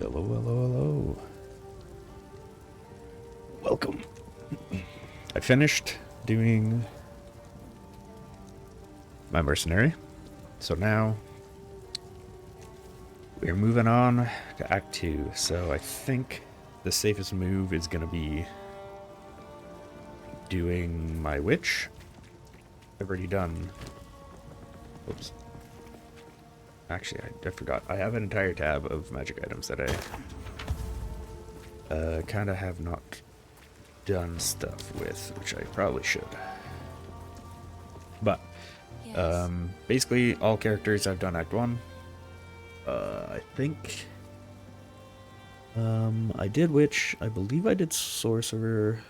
Hello, hello, hello. Welcome. I finished doing my mercenary, so now we're moving on to Act 2. So I think the safest move is going to be doing my witch. I've already done... Oops. Actually, I forgot. I have an entire tab of magic items that I kind of have not done stuff with, which I probably should. But basically, all characters I've done Act 1. I think I did Witch. I believe I did Sorcerer.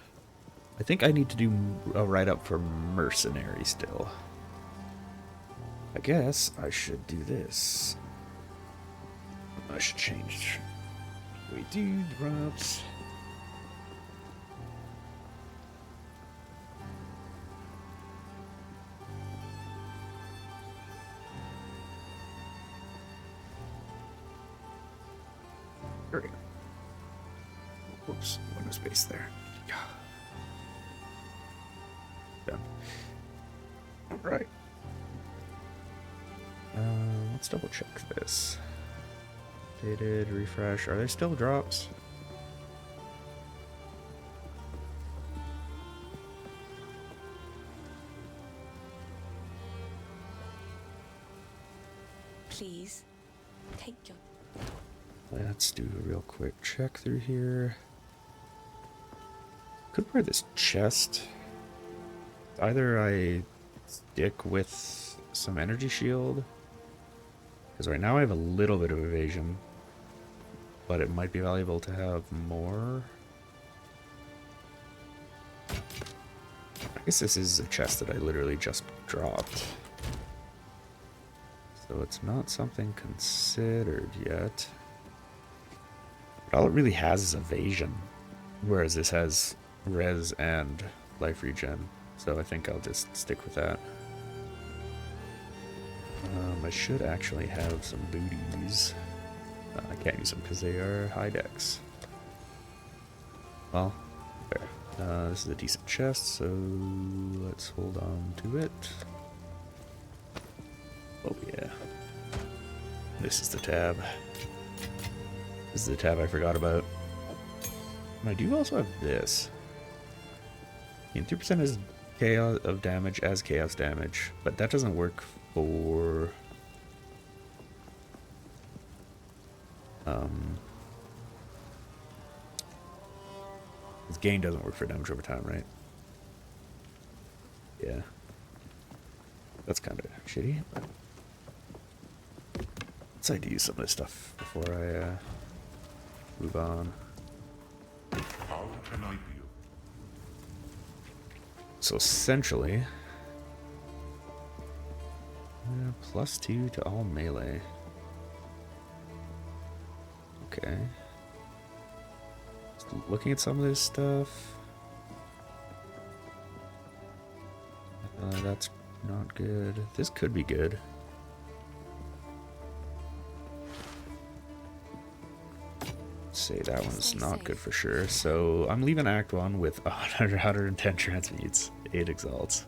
I think I need to do a write-up for Mercenary still. I guess I should do this. I should change. We do drops. There we go. Whoops, window space there. Done. Right. Let's double check this. Updated, refresh. Are there still drops? Please, take your... Let's do a real quick check through here. Could wear this chest. Either I stick with some energy shield, because right now I have a little bit of evasion, but it might be valuable to have more. I guess this is a chest that I literally just dropped, so it's not something considered yet. But all it really has is evasion, whereas this has res and life regen, so I think I'll just stick with that. I should actually have some booties. I can't use them because they are high dex. Well, fair. This is a decent chest, so let's hold on to it. Oh yeah. This is the tab. This is the tab I forgot about. And I do also have this. 3% is chaos of damage as chaos damage, but that doesn't work for this gain doesn't work for damage over time, right? Yeah. That's kind of shitty. Let's try to use some of this stuff before I move on. How can I be? So essentially, +2 to all melee. Okay. Just looking at some of this stuff. That's not good. This could be good. Say that one's not good for sure. So I'm leaving Act 1 with 110 transmutes, 8 exalts,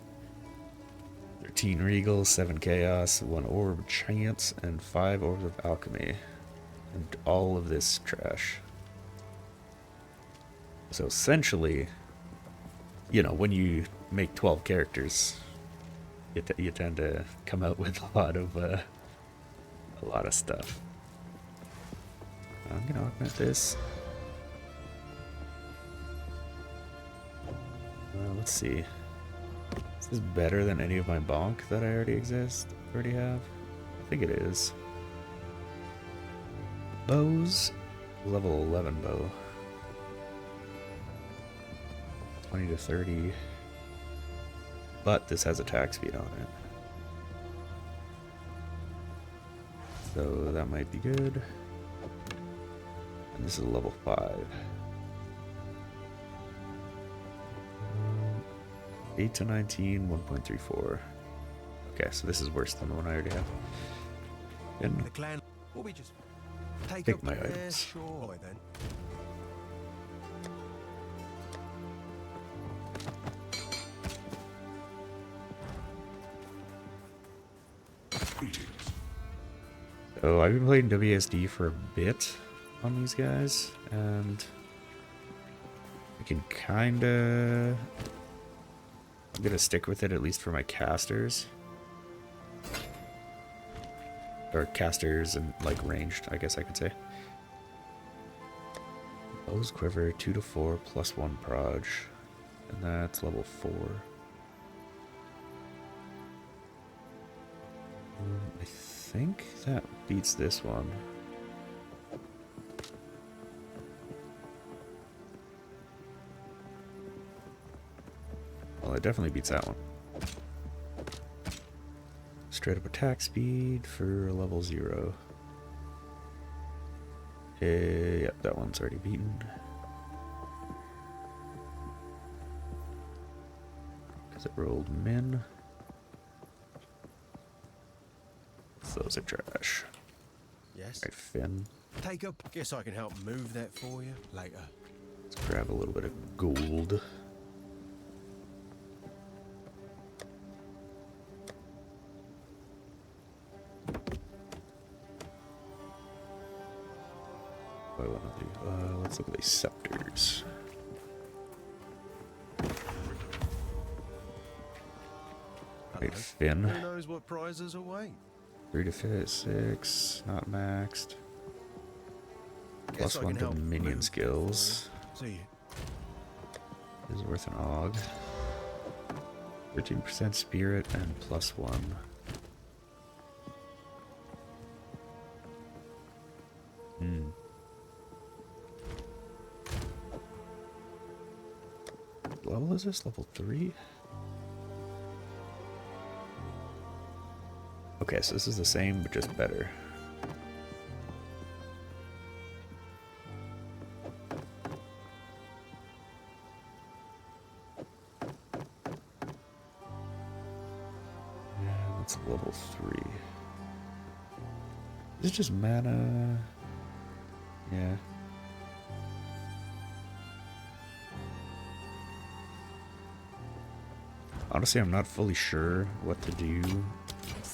13 regals, 7 chaos, 1 orb chance, and 5 orbs of alchemy. And all of this trash. So essentially, you know, when you make 12 characters, you tend to come out with a lot of stuff. I'm gonna augment this. Let's see. Is this better than any of my bonk that I already have? I think it is. Bows, level 11 bow. 20 to 30. But this has attack speed on it. So that might be good. And this is a level 5. 8 to 19, 1.34. Okay, so this is worse than the one I already have. And The clan will be just Take my items. Sure, then. Greetings. So I've been playing WSD for a bit on these guys, and I can kinda... I'm gonna stick with it, at least for my casters. Or casters and, like, ranged, I guess I could say. Bow's Quiver, 2 to 4, plus 1 proj. And that's level 4. I think that beats this one. Well, it definitely beats that one. Straight up attack speed for level 0. Yep, that one's already beaten. Because it rolled min. Those are trash. Yes. Right, Finn. Take up. Guess I can help move that for you later. Let's grab a little bit of gold. What do I want to do? Let's look at these scepters. Right, Finn. Who knows what prizes await? 3 to 6, not maxed. Guess Plus I 1 can to help minion move skills. that for you. See you. Is worth an AUG. 13% spirit and plus 1. What level is this? Level 3? Okay, so this is the same, but just better. Yeah, that's level 3. Is it just mana? Yeah. Honestly, I'm not fully sure what to do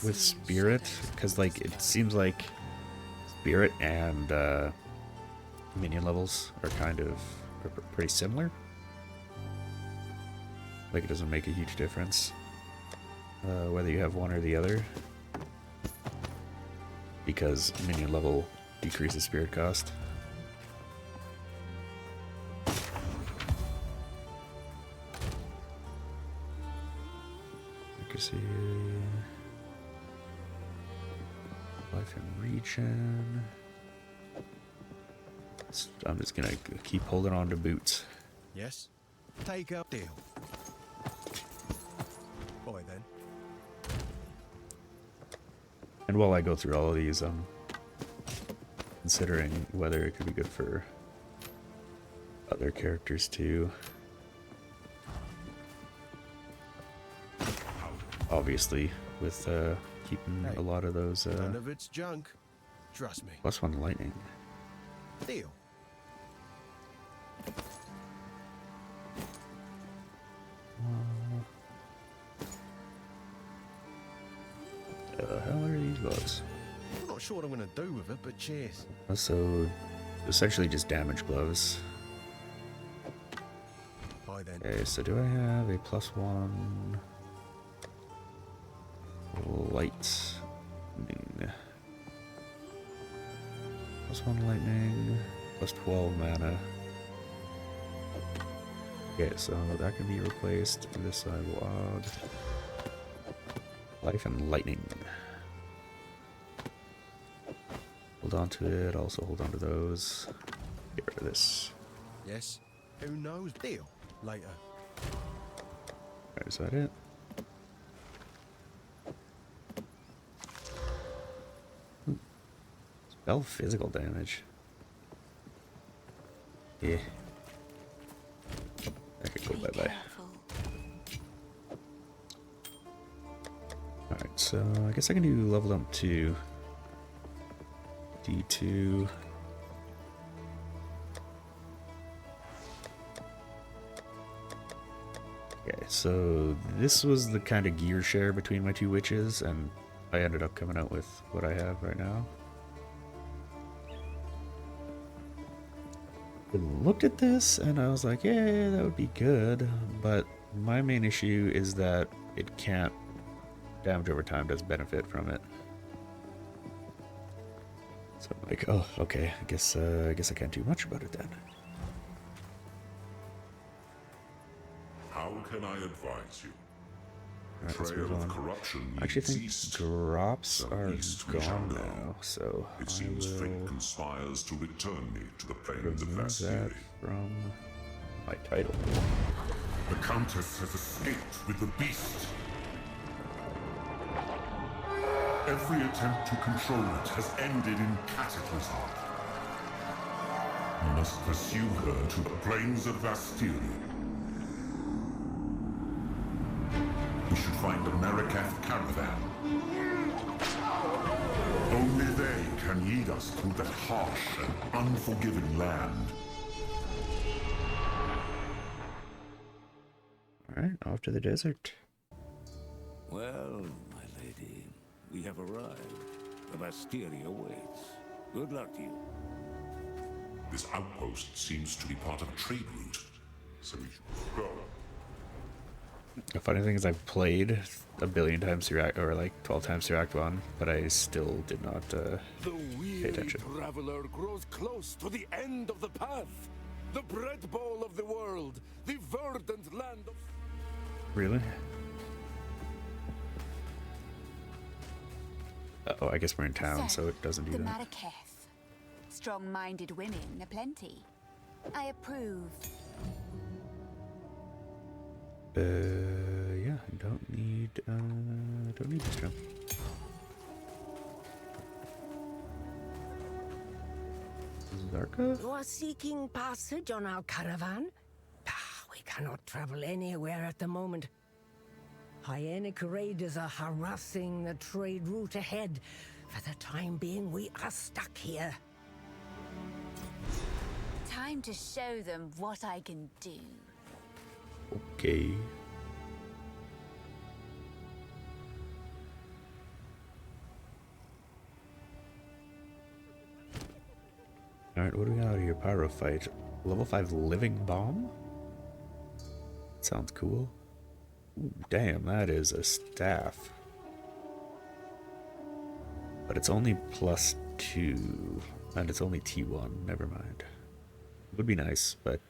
with Spirit, because like it seems like Spirit and minion levels are kind of pretty similar. Like it doesn't make a huge difference whether you have one or the other, because minion level decreases Spirit cost. Accuracy, life and regen. I'm just gonna keep holding on to boots. Yes. Take up deal. Boy then. And while I go through all of these, I'm considering whether it could be good for other characters too. Obviously, with keeping a lot of those None of it's junk. Trust me. +1 lightning. Deal. The hell are these gloves? I'm not sure what I'm gonna do with it, but cheers. So, essentially just damage gloves. Bye then. Okay, so do I have a +1 lightning? +1 lightning, +12 mana. Okay, so that can be replaced. This I will add life and lightning. Hold on to it, also hold on to those. Get rid of this. Yes. Who knows? Deal. Later. Alright, is that it? Spell physical damage. Yeah. I could go Be bye-bye. careful. Alright, so I guess I can do level up to D2. So this was the kind of gear share between my two witches, and I ended up coming out with what I have right now. I looked at this and I was like, yeah, that would be good, but my main issue is that it can't damage over time does benefit from it. So I'm like, oh, okay, I guess I can't do much about it then. How can I advise you? Alright, let's Trail move of on. corruption I actually think needs east. drops are East we shall gone go. now, so It I seems fate will conspires to return me to the plains of remove that Vastiri. from my title. The Countess has escaped with the beast. Every attempt to control it has ended in cataclysm. We must pursue her to the plains of Vastiri. We should find a Marikath caravan. Only they can lead us through that harsh and unforgiving land. Alright, off to the desert. Well, my lady, we have arrived. The Vastiri awaits. Good luck to you. This outpost seems to be part of a trade route, so we should go. The funny thing is I've played a billion times through Act, or like 12 times through Act 1, but I still did not The pay weary attention. traveler grows close to the end of the path. The bread bowl of the world. The verdant land of... Really? Oh, I guess we're in town, so it doesn't do the that. Mariketh. Strong-minded women aplenty. I approve. Yeah, don't need this jump. Zarka? You are seeking passage on our caravan? We cannot travel anywhere at the moment. Hyenic raiders are harassing the trade route ahead. For the time being, we are stuck here. Time to show them what I can do. Okay. Alright, what do we got here? Pyro fight. Level 5 living bomb? Sounds cool. Ooh, damn, that is a staff. But it's only +2. And it's only T1, never mind. Would be nice, but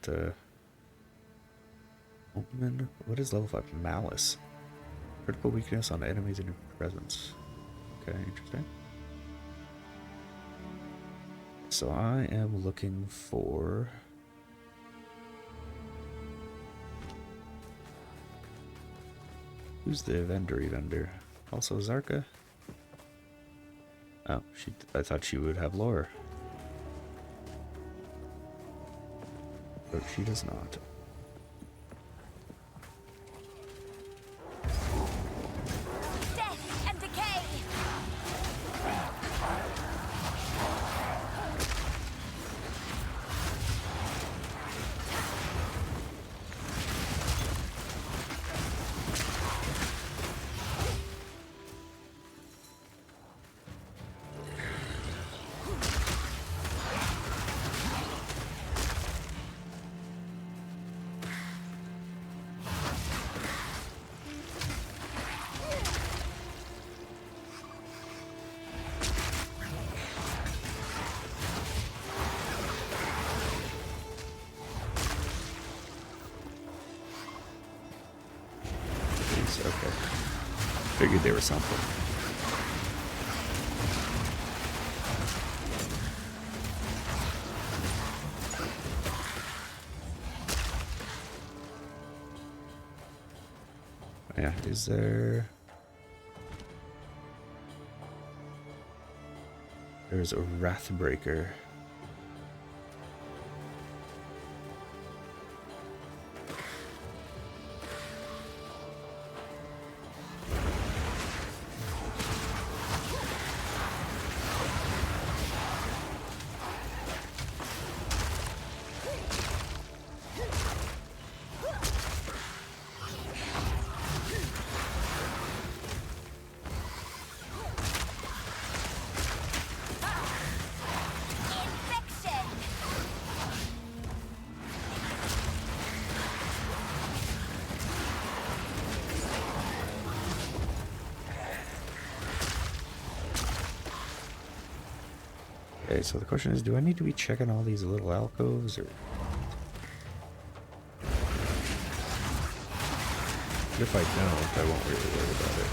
Omen, what is level 5? Malice. Critical weakness on enemies in your presence. Okay, interesting. So I am looking for... Who's the vendor? Also Zarka? Oh, I thought she would have lore. But she does not. Death and decay! Okay. Figured they were something. Yeah, is there... There's a Wrathbreaker. Okay, so the question is, do I need to be checking all these little alcoves, or... If I don't, I won't really worry about it.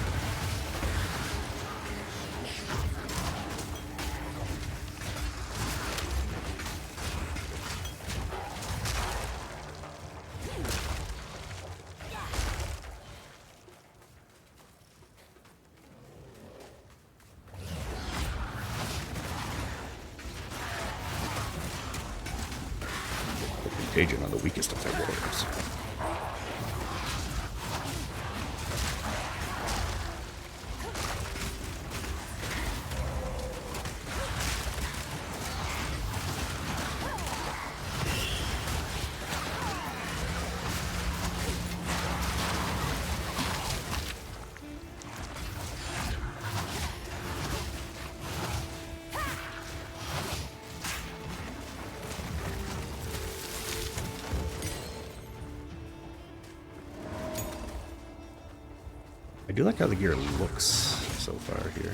Contagion on the weakest of their warriors. I do like how the gear looks so far here.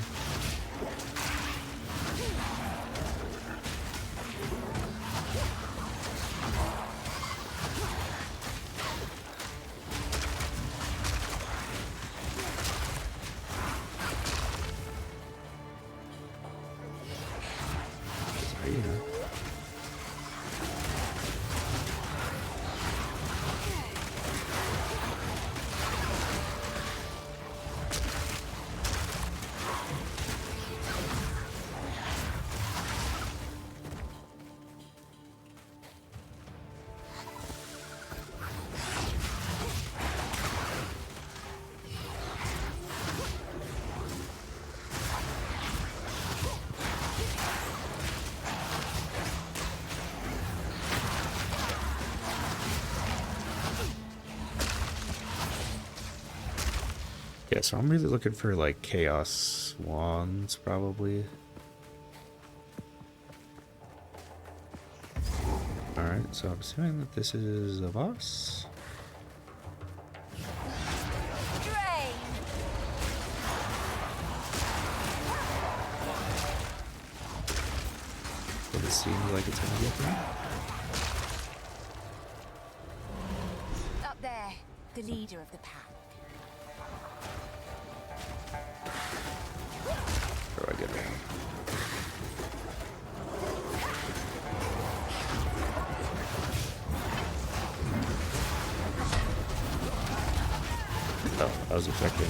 Yeah, so I'm really looking for like chaos wands, probably. Alright, so I'm assuming that this is a boss. Drain! But it seems like it's gonna be a thing. Up there, the leader of the pack. How do I get down? Oh, I was affecting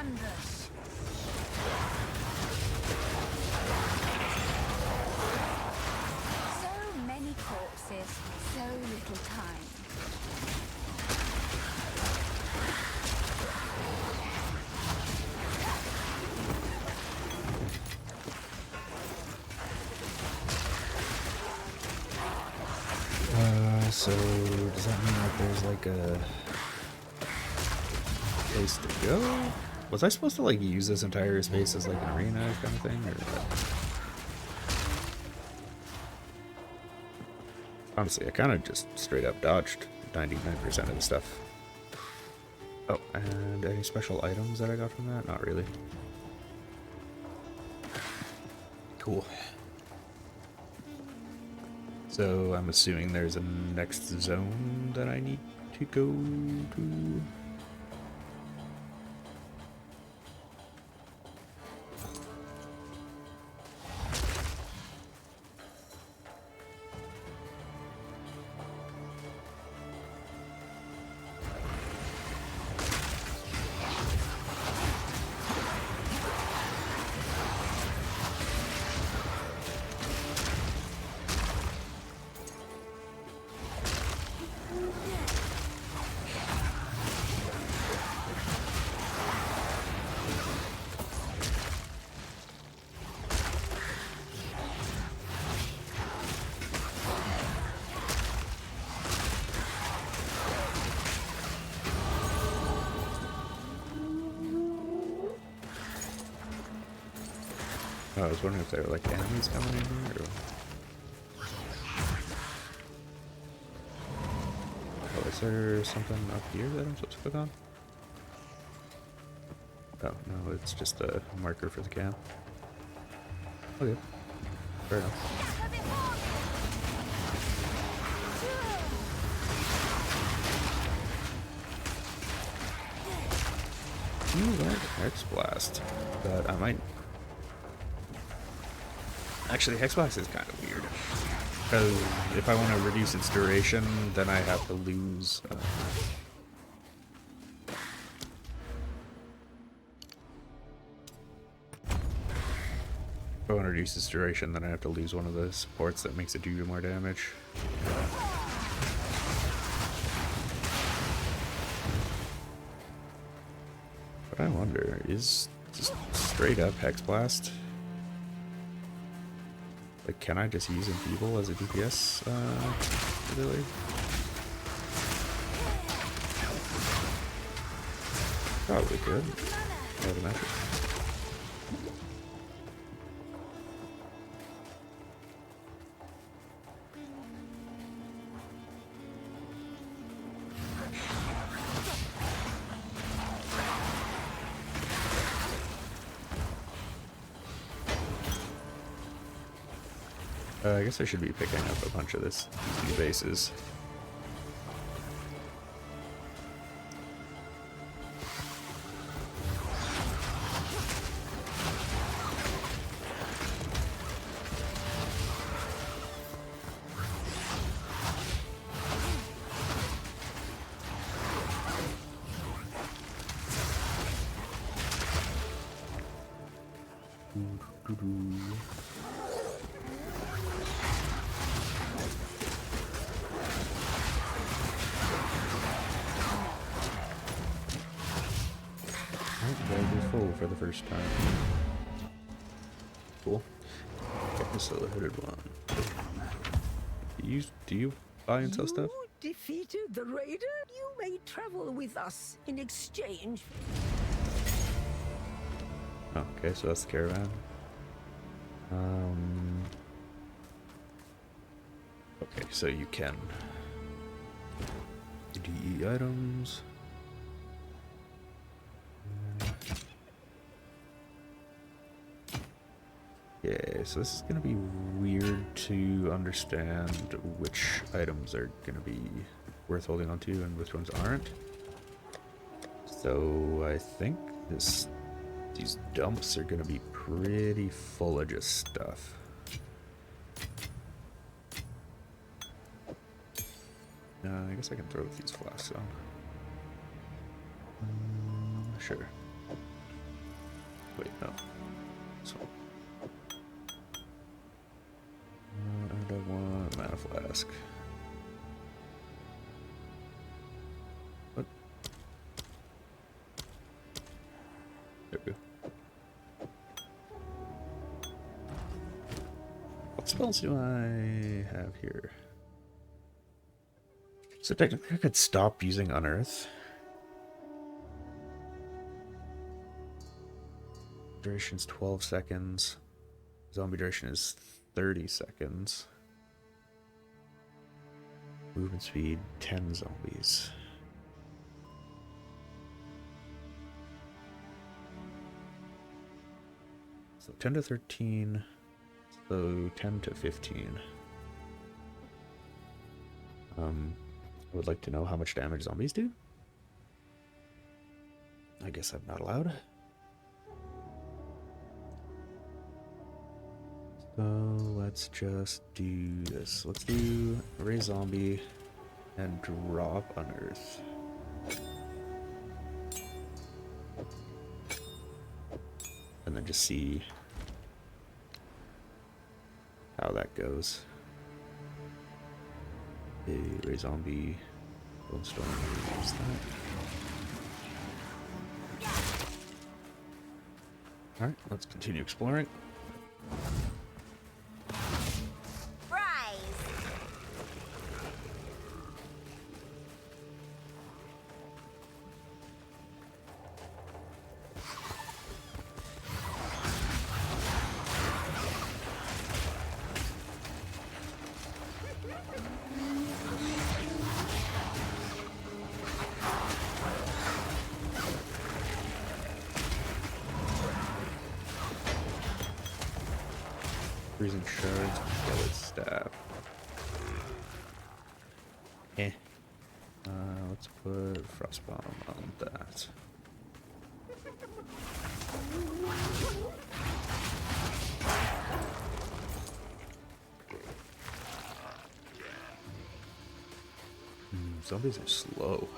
Ambush. So many corpses, so little time. so does that mean that there's like a place to go? Was I supposed to like use this entire space as like an arena kind of thing, or? Honestly, I kind of just straight up dodged 99% of the stuff. Oh, and any special items that I got from that? Not really. Cool. So I'm assuming there's a next zone that I need to go to. Oh, I was wondering if there were like enemies coming in here or... Oh, is there something up here that I'm supposed to click on? Oh, no, it's just a marker for the camp. Okay. Fair enough. Ooh, that Hex Blast. But I might... Actually, Hex Blast is kind of weird. Because if I want to reduce its duration, then I have to lose... If I want to reduce its duration, then I have to lose one of the supports that makes it do more damage. But I wonder, is just straight up Hex Blast? Like, can I just use Enfeeble as a DPS ability? Probably could. I would imagine. I guess I should be picking up a bunch of these new bases. Full for the first time. Cool. Okay, so the hooded one. Do you buy and sell stuff? You defeated the raider? You may travel with us in exchange. Oh, okay, so that's the caravan. Okay, so you can DE items. Yeah, so this is going to be weird to understand which items are going to be worth holding on to and which ones aren't. So I think these dumps are going to be pretty full of just stuff. I guess I can throw these flasks on. Sure. Wait, no. So. And I want mana flask. What? There we go. What spells do I have here? So technically I could stop using Unearth. Duration's 12 seconds. Zombie duration is 30 seconds. Movement speed, 10 zombies. So 10 to 13. So 10 to 15. I would like to know how much damage zombies do. I guess I'm not allowed. So let's just do this. Let's do raise zombie and drop Unearth. And then just see how that goes. Okay, raise zombie, Golden Storm, use that. Alright, let's continue exploring. Freezing shards, skeleton staff. Eh. Let's put frost bomb on that. Zombies are slow.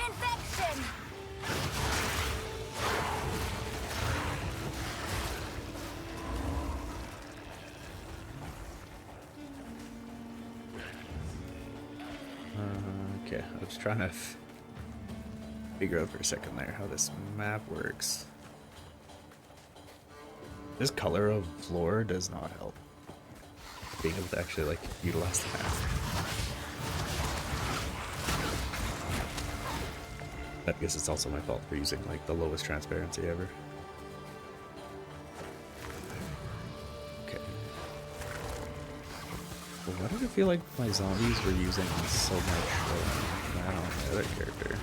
Infection! Okay, I was trying to figure out for a second there how this map works. This color of floor does not help being able to actually like utilize the map. I guess it's also my fault for using like the lowest transparency ever. Okay. Well, why did I feel like my zombies were using so much mana on the other character?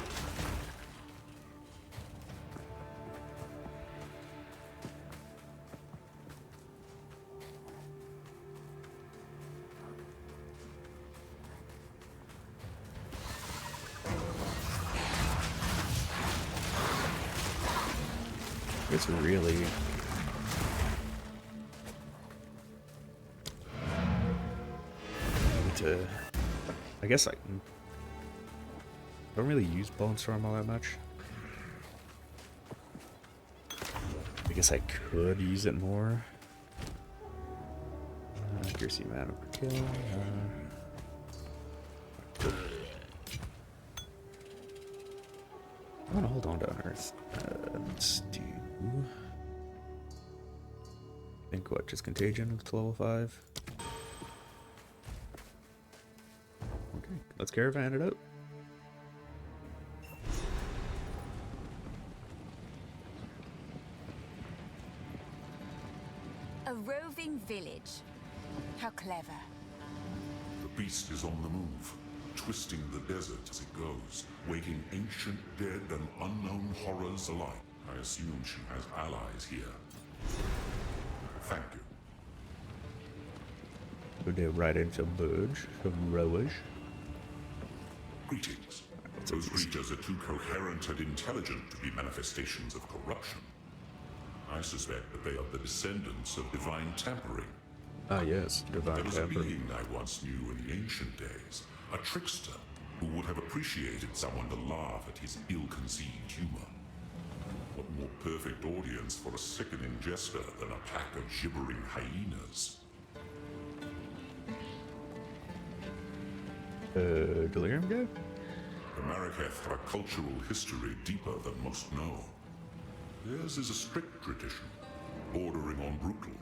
It's really I guess I don't really use Bone Storm all that much. I guess I could use it more. Accuracy mana per kill. I want to hold on to Unearth. Let's do. I think what? Just Contagion with level 5. Okay, let's caravan it out. A roving village. How clever. The beast is on the move, twisting the desert as it goes, waking ancient dead and unknown horrors alike. I assume she has allies here. Thank you. We do right into Burge, some rowers. Greetings. Those creatures are too coherent and intelligent to be manifestations of corruption. I suspect that they are the descendants of divine tampering. Ah yes, divine There was a tampering. being I once knew in the ancient days, a trickster who would have appreciated someone to laugh at his ill-conceived humor. What more perfect audience for a sickening jester than a pack of gibbering hyenas? Delirium guy? The Marraketh have a cultural history deeper than most know. Theirs is a strict tradition, bordering on brutal.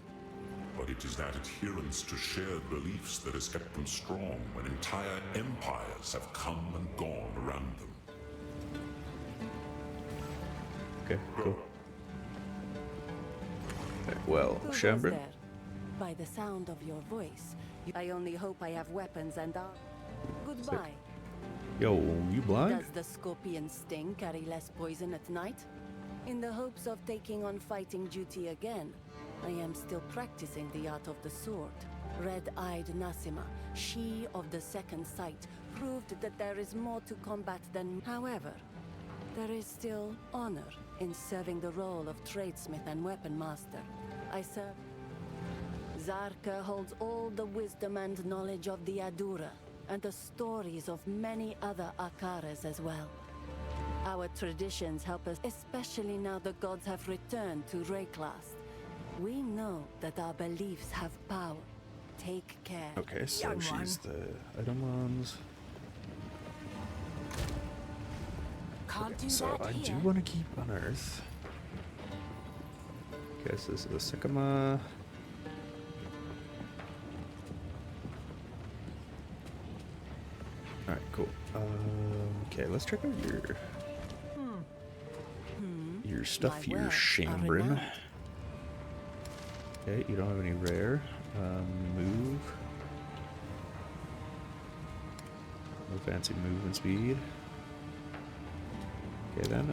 But it is that adherence to shared beliefs that has kept them strong when entire empires have come and gone around them. Okay, cool. Okay, well, Who goes Shambrin. there? By the sound of your voice, I only hope I have weapons and goodbye. Yo, you blind? Does the scorpion sting carry less poison at night? In the hopes of taking on fighting duty again, I am still practicing the art of the sword. Red-eyed Nassima, she of the second sight, proved that there is more to combat than... However, there is still honor in serving the role of tradesmith and weapon master. I serve... Zarka holds all the wisdom and knowledge of the Adura, and the stories of many other Akaras as well. Our traditions help us, especially now the gods have returned to Rayclast. We know that our beliefs have power. Take care. Okay, so Young she's the item ones. Can't do So that I do here. want to keep Unearth. Okay, so this is the Sycama. Alright, cool. Okay, let's check out your your stuff My here, wares are Shambrin. renowned. Okay, you don't have any rare. Move. No fancy movement speed. Okay then,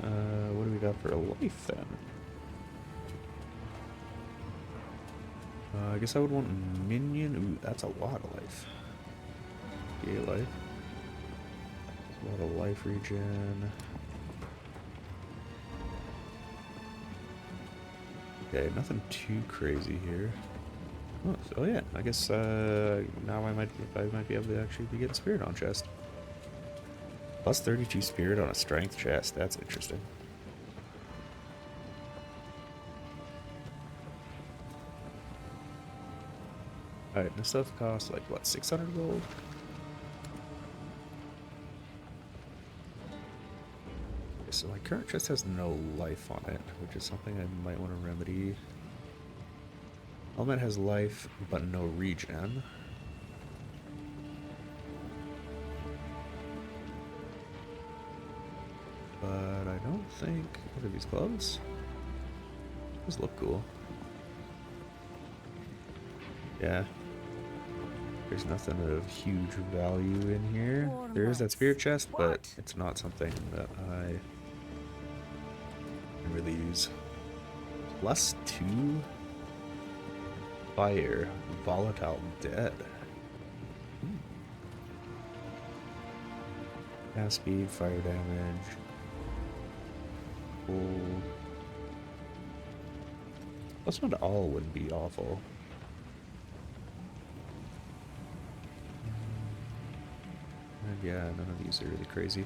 what do we got for a life then? I guess I would want minion. Ooh, that's a lot of life. Yeah, life. A lot of life regen. Okay, nothing too crazy here. Oh yeah, I guess now I might be able to actually be getting spirit on chest. Plus 32 spirit on a strength chest. That's interesting. Alright, this stuff costs like what, 600 gold? Okay, so my current chest has no life on it, which is something I might want to remedy. Helmet has life, but no regen. But I don't think... What are these gloves? These look cool. Yeah. There's nothing of huge value in here. There is that spirit chest, but it's not something that I can really use. Plus 2 fire, volatile dead. Gas speed, fire damage. Cool. Plus 1 to all wouldn't be awful. And yeah, none of these are really crazy.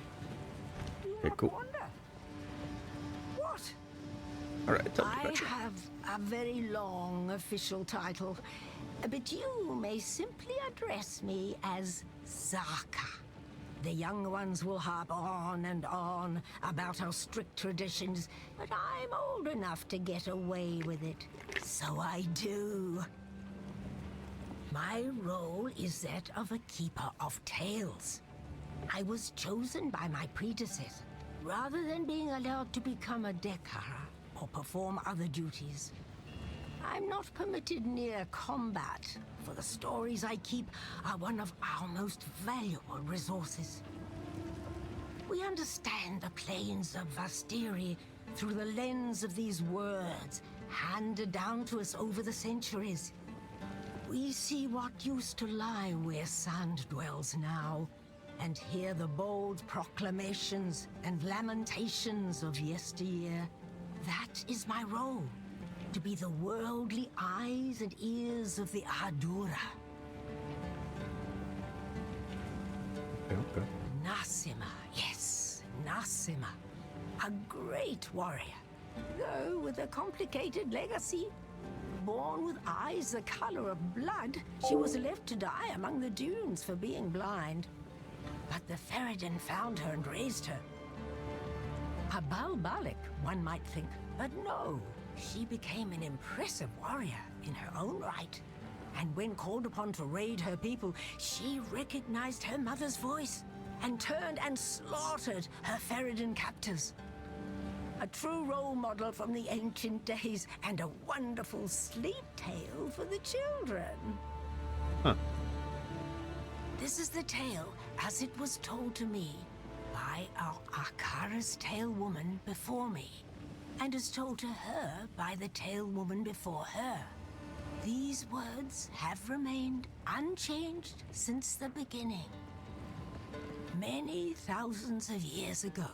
Okay, cool. What? Alright, tell me I about you. have a very long official title, but you may simply address me as Zaka. The young ones will harp on and on about our strict traditions, but I'm old enough to get away with it. So I do. My role is that of a keeper of tales. I was chosen by my predecessor, rather than being allowed to become a Dekara or perform other duties. I'm not permitted near combat, for the stories I keep are one of our most valuable resources. We understand the plains of Vastiri through the lens of these words, handed down to us over the centuries. We see what used to lie where sand dwells now, and hear the bold proclamations and lamentations of yesteryear. That is my role. To be the worldly eyes and ears of the Ardura. Okay. Nassima, yes, Nassima. A great warrior, though with a complicated legacy. Born with eyes the color of blood, she was left to die among the dunes for being blind. But the Ferredin found her and raised her. A Balbalik, one might think, but no. She became an impressive warrior in her own right. And when called upon to raid her people, she recognized her mother's voice and turned and slaughtered her Ferredin captors. A true role model from the ancient days and a wonderful sleep tale for the children. Huh. This is the tale as it was told to me by our Akara's tale woman before me, and is told to her by the tale woman before her. These words have remained unchanged since the beginning. Many thousands of years ago,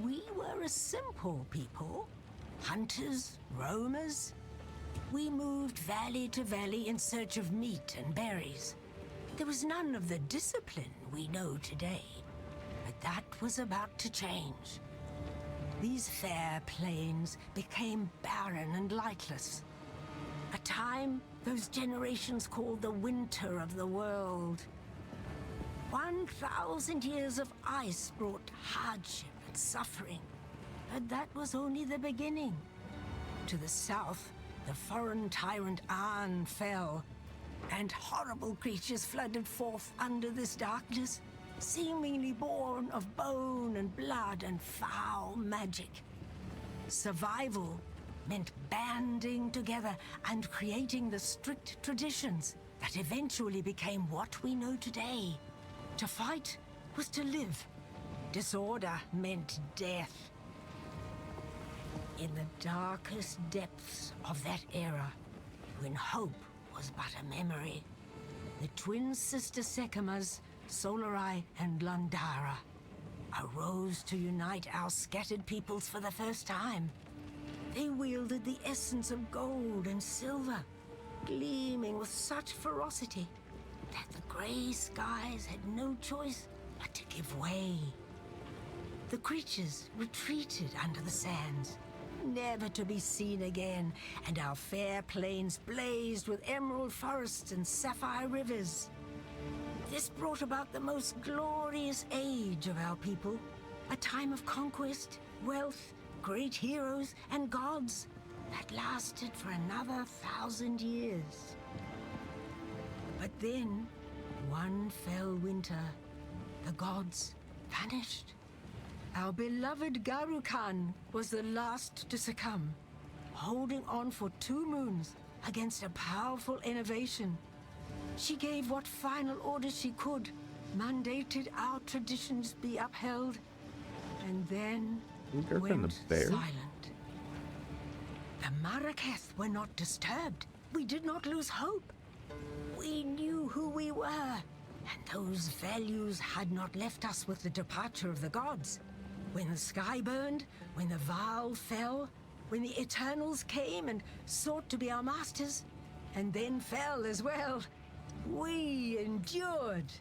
we were a simple people, hunters, roamers. We moved valley to valley in search of meat and berries. There was none of the discipline we know today, but that was about to change. These fair plains became barren and lightless. A time those generations called the winter of the world. 1,000 years of ice brought hardship and suffering, but that was only the beginning. To the south, the foreign tyrant An fell, and horrible creatures flooded forth under this darkness, seemingly born of bone and blood and foul magic. Survival meant banding together and creating the strict traditions that eventually became what we know today. To fight was to live. Disorder meant death. In the darkest depths of that era, when hope was but a memory, the twin sister Sekimas, Solarai and Landara, arose to unite our scattered peoples for the first time. They wielded the essence of gold and silver, gleaming with such ferocity that the grey skies had no choice but to give way. The creatures retreated under the sands, never to be seen again, and our fair plains blazed with emerald forests and sapphire rivers. This brought about the most glorious age of our people, a time of conquest, wealth, great heroes, and gods that lasted for another 1,000 years. But then, one fell winter, the gods vanished. Our beloved Garukan was the last to succumb, holding on for 2 moons against a powerful innovation. She gave what final orders she could, mandated our traditions be upheld, and then went silent. The Maraketh were not disturbed. We did not lose hope. We knew who we were, and those values had not left us with the departure of the gods. When the sky burned, when the Vaal fell, when the Eternals came and sought to be our masters, and then fell as well, we endured.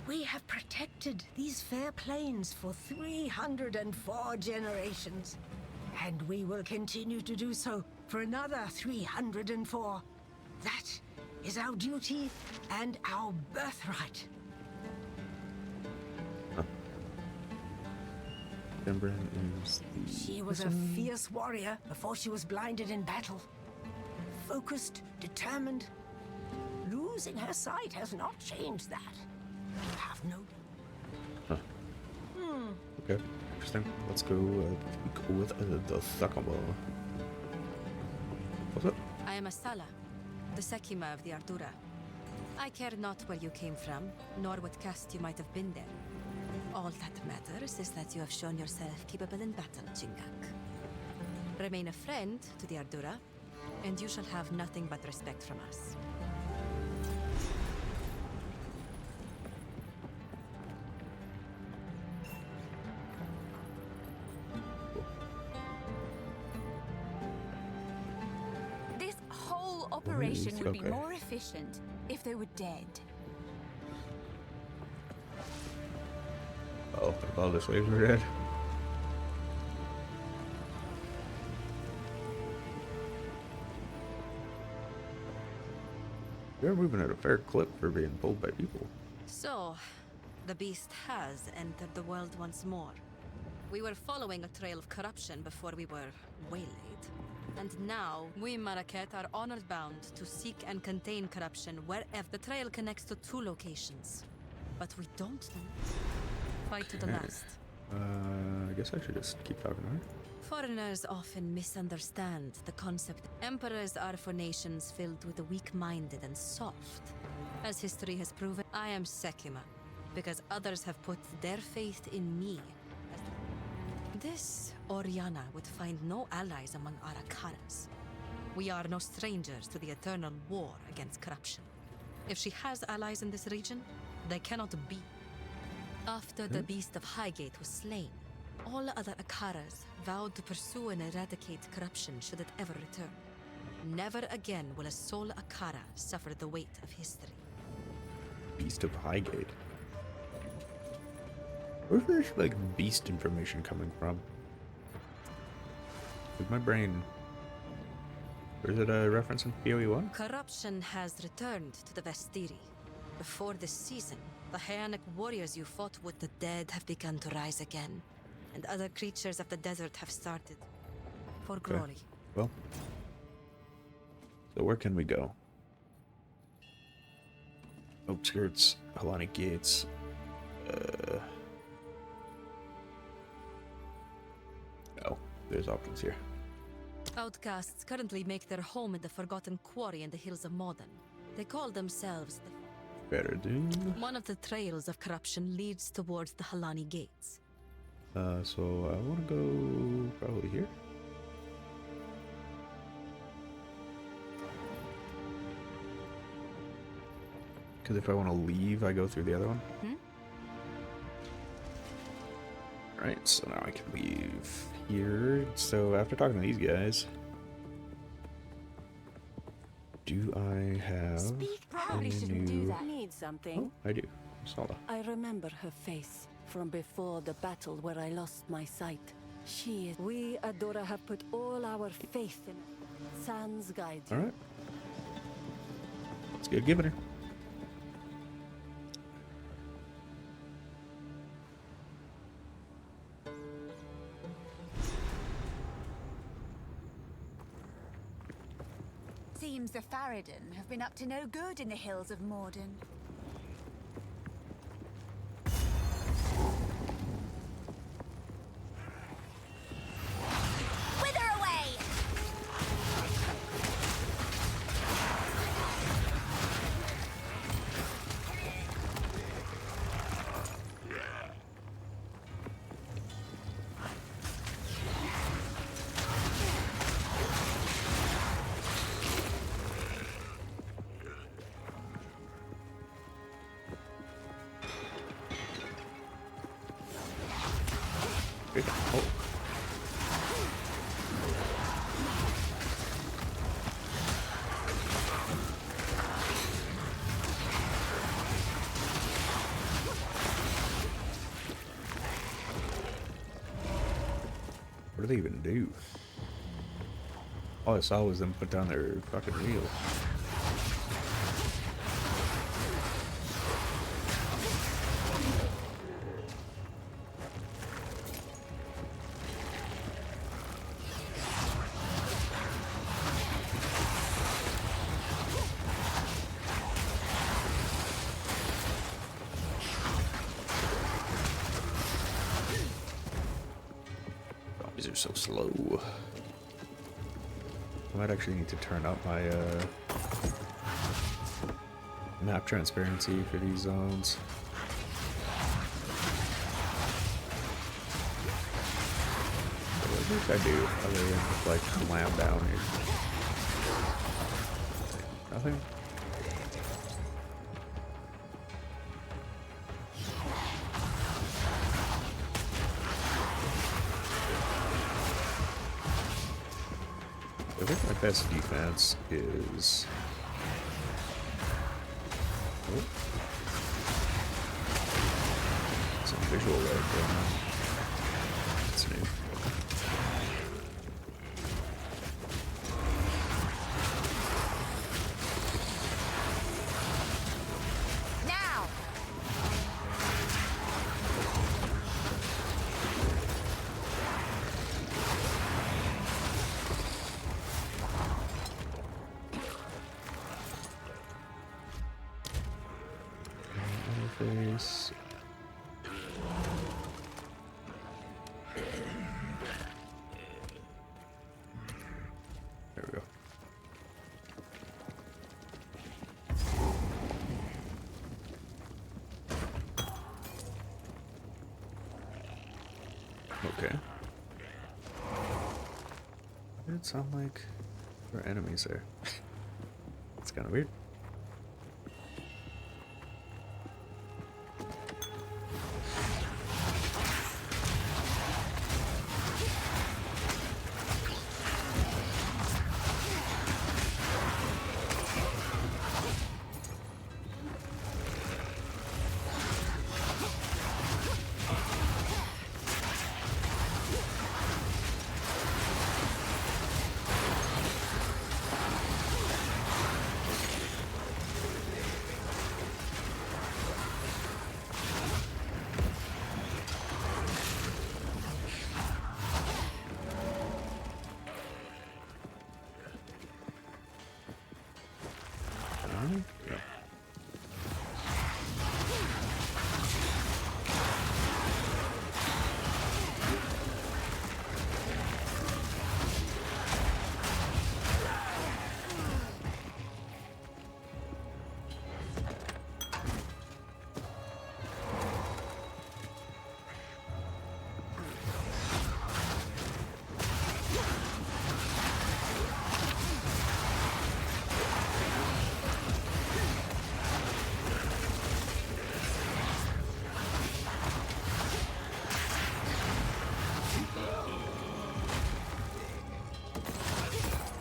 We have protected these fair plains for 304 generations, and we will continue to do so for another 304. That is our duty and our birthright. She was a fierce warrior before she was blinded in battle. Focused, determined. Losing her sight has not changed that. You have no doubt. Okay, interesting. Let's go with the Thakaba. What's up? I am Asala, the Sekima of the Ardura. I care not where you came from, nor what caste you might have been there. All that matters is that you have shown yourself capable in battle, Jingak. Remain a friend to the Ardura, and you shall have nothing but respect from us. This whole operation would be okay. more efficient if they were dead. Oh, all the slaves are dead. You're moving at a fair clip for being pulled by people. So, the beast has entered the world once more. We were following a trail of corruption before we were waylaid. And now, we Maraketh are honored bound to seek and contain corruption wherever the trail connects to 2 locations. But we don't fight to the last. I guess I should just keep talking to her. Foreigners often misunderstand the concept. Emperors are for nations filled with the weak-minded and soft. As history has proven, I am Sekima, because others have put their faith in me. This Oriana would find no allies among Arakaras. We are no strangers to the eternal war against corruption. If she has allies in this region, they cannot be. After the Beast of Highgate was slain, all other Akaras vowed to pursue and eradicate corruption should it ever return. Never again will a sole Akara suffer the weight of history. Beast of Highgate. Where's this, like, beast information coming from? With my brain. Or is it a reference in PoE 1? Corruption has returned to the Vestiri. Before this season, the Haonic warriors you fought with, the dead have begun to rise again, and other creatures of the desert have started. For glory. Well. So where can we go? Outskirts, Hellenic Gates. Oh. There's options here. Outcasts currently make their home in the Forgotten Quarry in the hills of Morden. They call themselves the... Better do. One of the trails of corruption leads towards the Halani gates. So I want to go probably here. Because if I want to leave, I go through the other one. Right, so now I can leave here. So after talking to these guys, do I have Probably any shouldn't do new... that. Need something. Oh, I do. Saw that. I remember her face from before the battle where I lost my sight. She is... We, Adora, have put all our faith in her. Sans guide you. Alright. Let's get giving her. Seems the Farad'n have been up to no good in the hills of Morden. Wither away! Good. Oh. What do they even do? All I saw was them put down their fucking wheel. These are so slow. I might actually need to turn up my map transparency for these zones. What did I do other than just like slam down here? Nothing? I think my best defense is... Oh. Some visual lag going on. That's new. Now! Face. There we go. Okay. It sound like there are enemies there. It's kind of weird.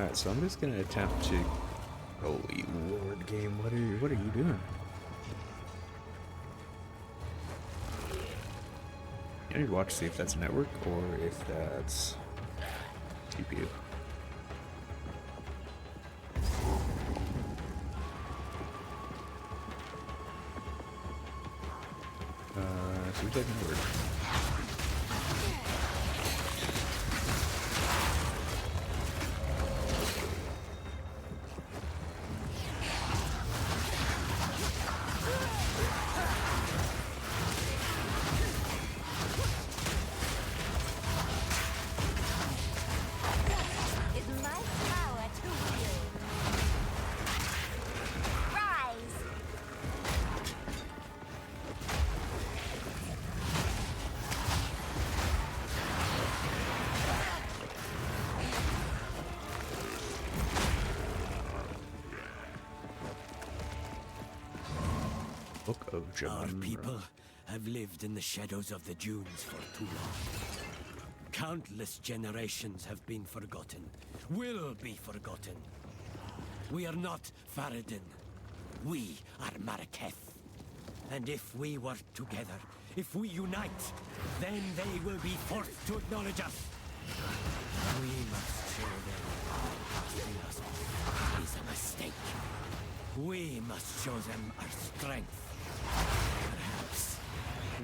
Alright, so I'm just gonna attempt to... Holy lord, game, what are you doing? I need to watch to see if that's network or if that's CPU. Seems like network. Is my power too you? Rise! Book of Our John. people have lived in the shadows of the dunes for too long. Countless generations have been forgotten, will be forgotten. We are not Faradin. We are Marraketh. And if we work together, if we unite, then they will be forced to acknowledge us. We must show them casting us off is a mistake. We must show them our strength. Perhaps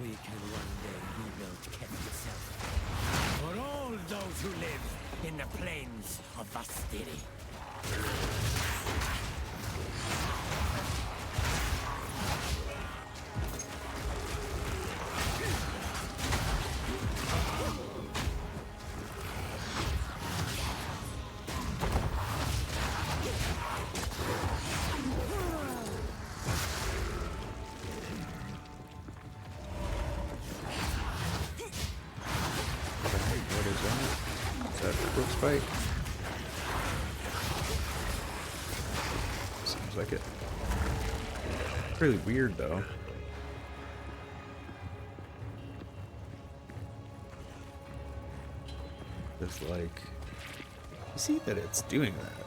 we can one day rebuild Keth itself. For all those who live in the plains of Vastiri. What is that? Is that the quick spike? Seems like it. Really weird though. It's like, you see that it's doing that.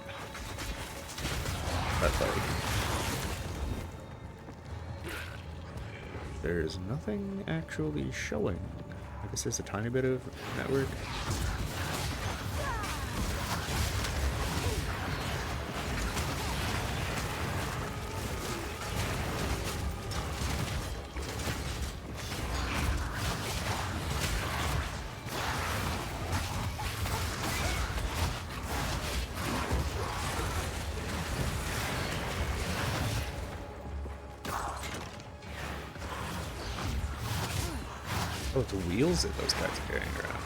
But like, there's nothing actually showing. I guess there's a tiny bit of network. Oh, it's the wheels that those guys are carrying around.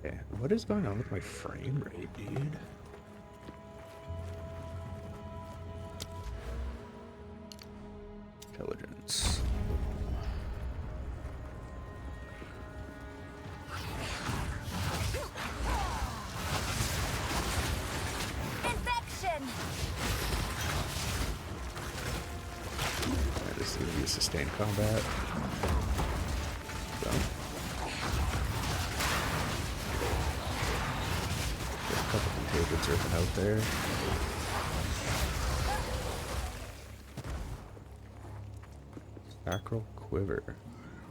Okay, what is going on with my frame rate, dude? Intelligence. Infection! This is going to be a sustained combat. So. Get a couple contagions ripping out there. Sacral quiver.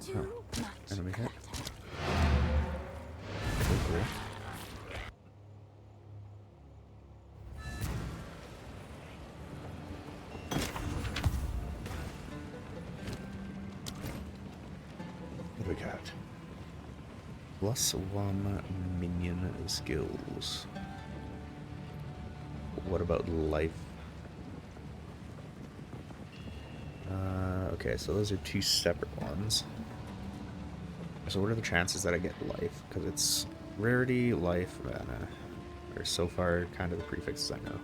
Too Oh, much enemy hit. contact. Cool. What do we got? +1 minion skills. What about life? Okay, so those are two separate ones. So what are the chances that I get life? Because it's rarity, life, mana. Or so far kind of the prefixes I know.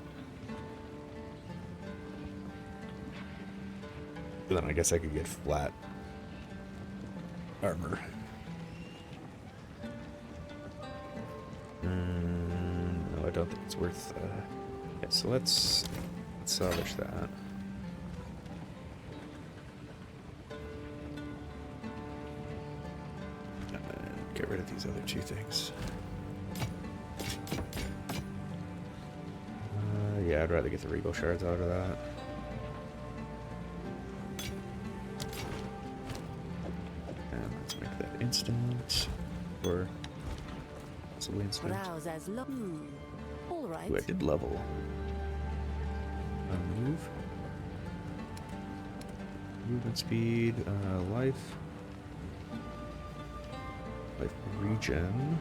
But then I guess I could get flat armor. No, I don't think it's worth. Yeah, so let's salvage that. And then get rid of these other two things. Yeah, I'd rather get the Regal Shards out of that. And let's make that instant. Or possibly instant. Browse as all right. Ooh, I did level. Move. Movement speed, life. Life regen.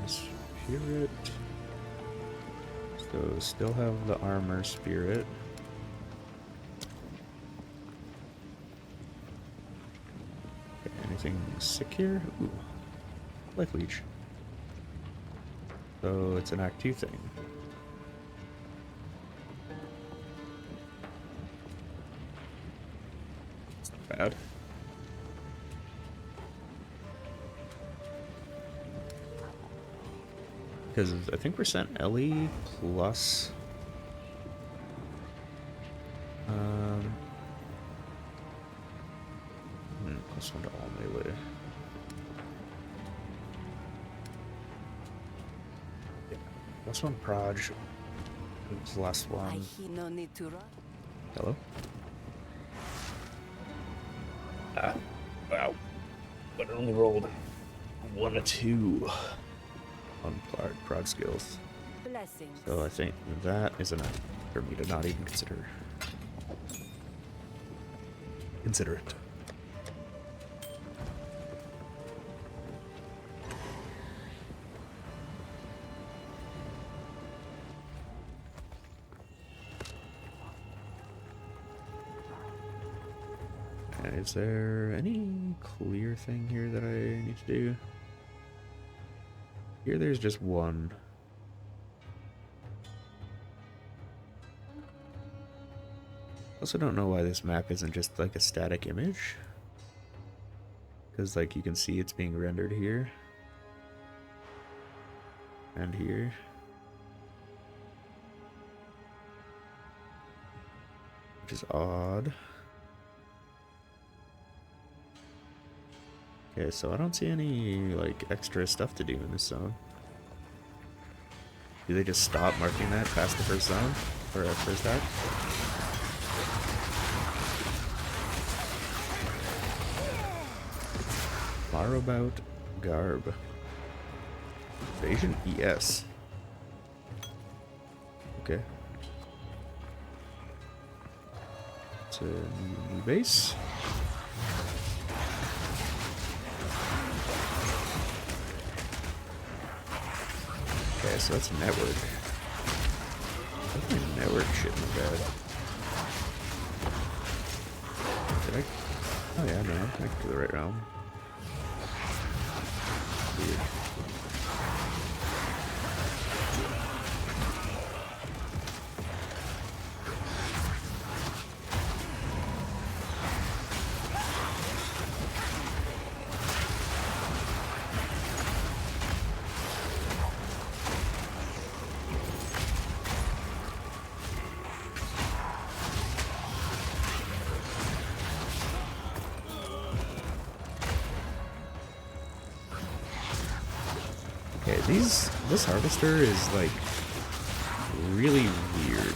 Spirit. So still have the armor spirit. Okay, anything sick here? Ooh. Life leech. So it's an Act 2 thing. It's not bad. Because I think we're sent Ellie plus plus one to all melee. Yeah, plus one proj. It was the last one. No need to run. Hello? Ah, wow. But it only rolled 1 or 2 on prod skills. Blessings. So I think that is enough for me to not even consider it. Is there any clear thing here that I need to do? Here there's just one. Also don't know why this map isn't just like a static image. Because like you can see it's being rendered here. And here. Which is odd. Okay, so I don't see any like extra stuff to do in this zone. Do they just stop marking that past the first zone? Or first act? Marabout Garb. Invasion ES. Okay. It's a new base. Okay, so that's network. Definitely network shit in the bed. Did I? Oh yeah, no, I'm connected to the right realm. Weird. Okay, this harvester is like really weird.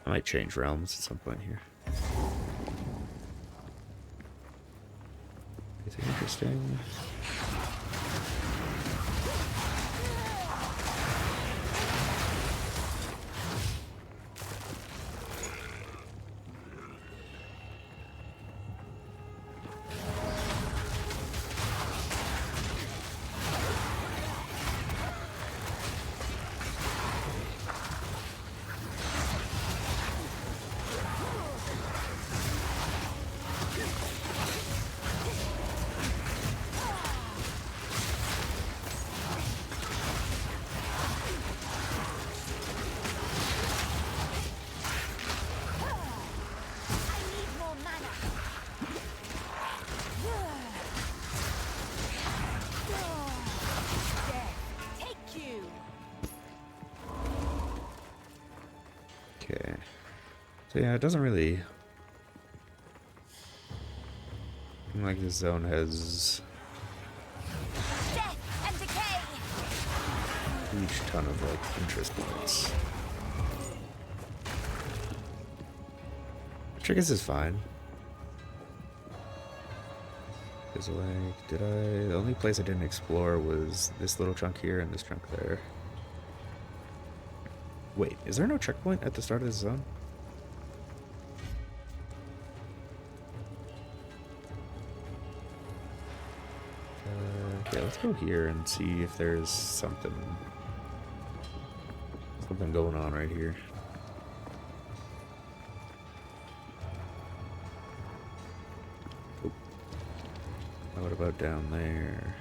I might change realms at some point here. Anything interesting? Okay. So yeah, it doesn't really seem like this zone has Death and decay! a huge ton of like interest points. Which I guess is fine. Because like, the only place I didn't explore was this little chunk here and this chunk there. Wait, is there no checkpoint at the start of this zone? Okay, let's go here and see if there's something going on right here. Oh. What about down there?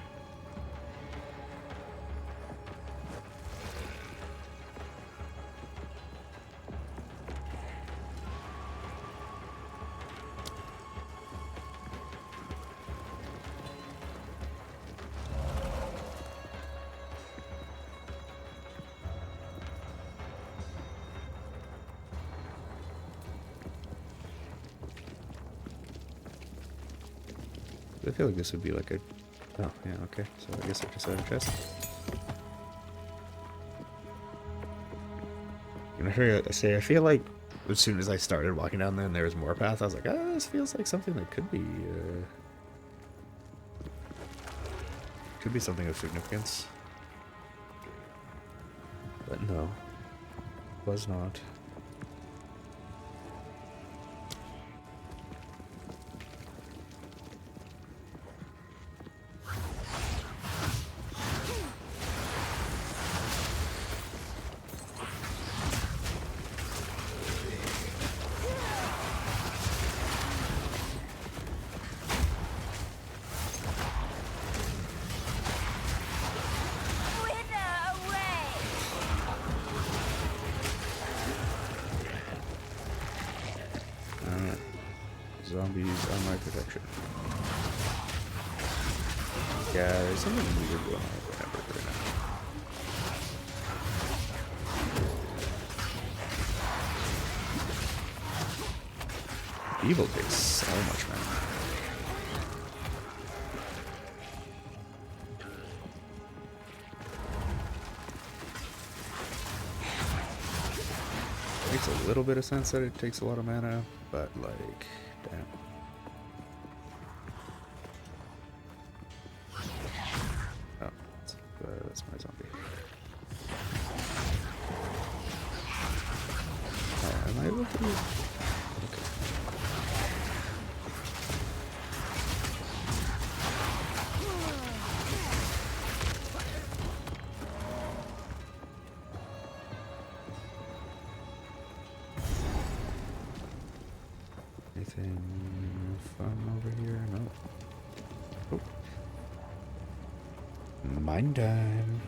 I feel like this would be like a... Oh, yeah, okay. So I guess I just had a chest. And I feel like as soon as I started walking down there and there was more path, I was like, oh, this feels like something that could be something of significance. But no, was not. Zombies are my protection. Yeah, there's something weird going on with that right now. Evil takes so much mana. Makes a little bit of sense that it takes a lot of mana, but like, damn. Oh, that's my zombie. Oh, am I able to? Okay. Anything fun over here? No. Oh. Mine time.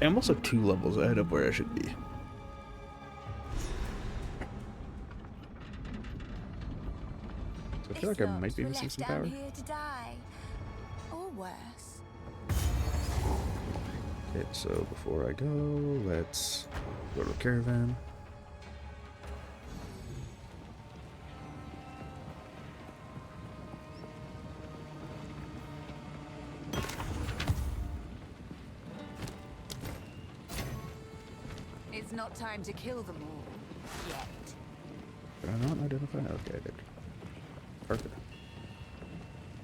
I'm also 2 levels ahead of where I should be. So I feel like I might be missing some power. Here to die. Or worse. Okay, so before I go, let's go to the caravan. It's not time to kill them all. Yet. Did I not identify? Okay, I did. Perfect.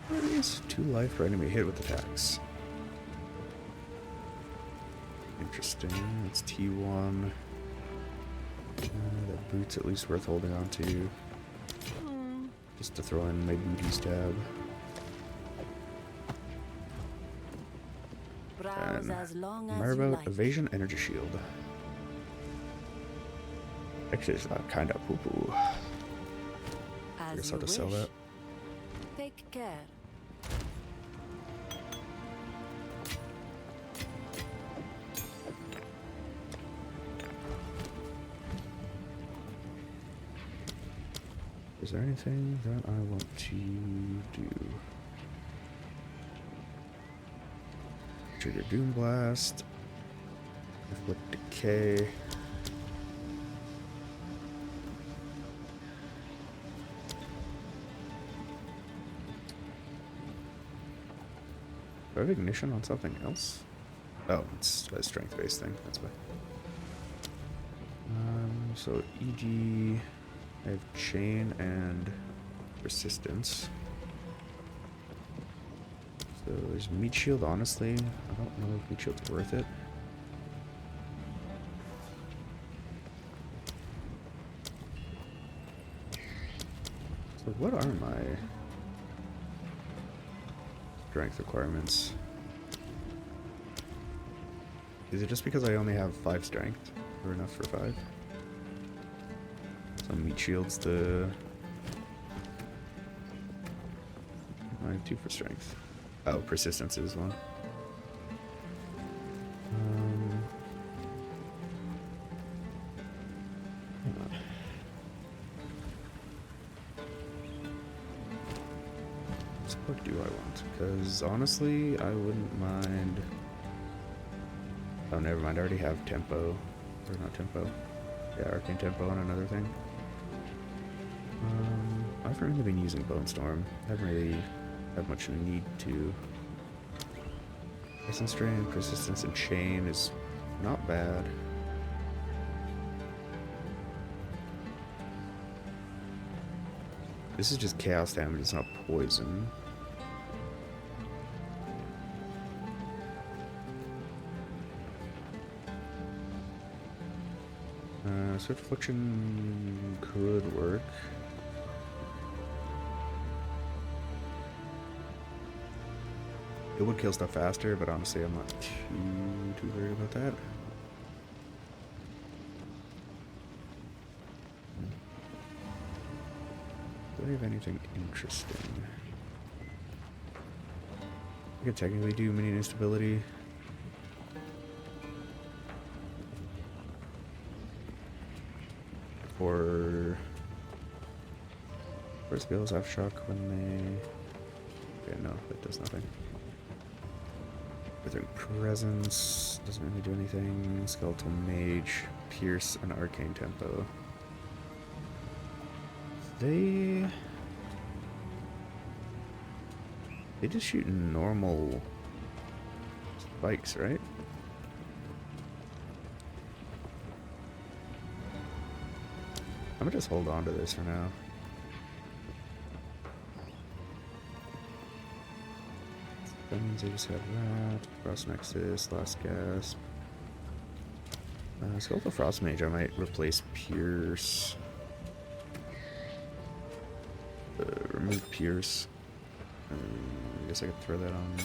What are these? 2 life for enemy hit with attacks. Interesting. It's T1. That boot's at least worth holding on to. Just to throw in my booty stab. Browse as long as you Marabou like. Evasion Energy Shield. Actually, it's not kind of poo-poo. I guess I'll just sell that. Take care. Is there anything that I want to do? Trigger Doom Blast. With decay. Do I have ignition on something else? Oh, it's a strength-based thing, that's why. So EG, I have chain and resistance. So there's meat shield, honestly. I don't know if meat shield's worth it. So what are my strength requirements? Is it just because I only have 5 strength? Or enough for 5? So meat shield's the... I have 2 for strength. Oh, persistence is 1. Hang on. So what do I want? Because honestly, I wouldn't mind... Oh, never mind. I already have tempo. Or not tempo. Yeah, arcane tempo on another thing. I haven't really been using Bone Storm. I haven't really had much need to. Essence Strain, Persistence, and Chain is not bad. This is just chaos damage, it's not poison. Swift Affliction could work. It would kill stuff faster, but honestly I'm not too worried about that. Do I have anything interesting? I could technically do minion instability. Or first skills aftershock when they... Okay, no, that does nothing. Withering Presence doesn't really do anything. Skeletal Mage, Pierce, and Arcane Tempo. They just shoot normal spikes, right? I'm gonna just hold on to this for now. That means I just have that. Frost Nexus, Last Gasp. Skeletal Frost Mage, I might replace Pierce. Remove Pierce. I guess I could throw that on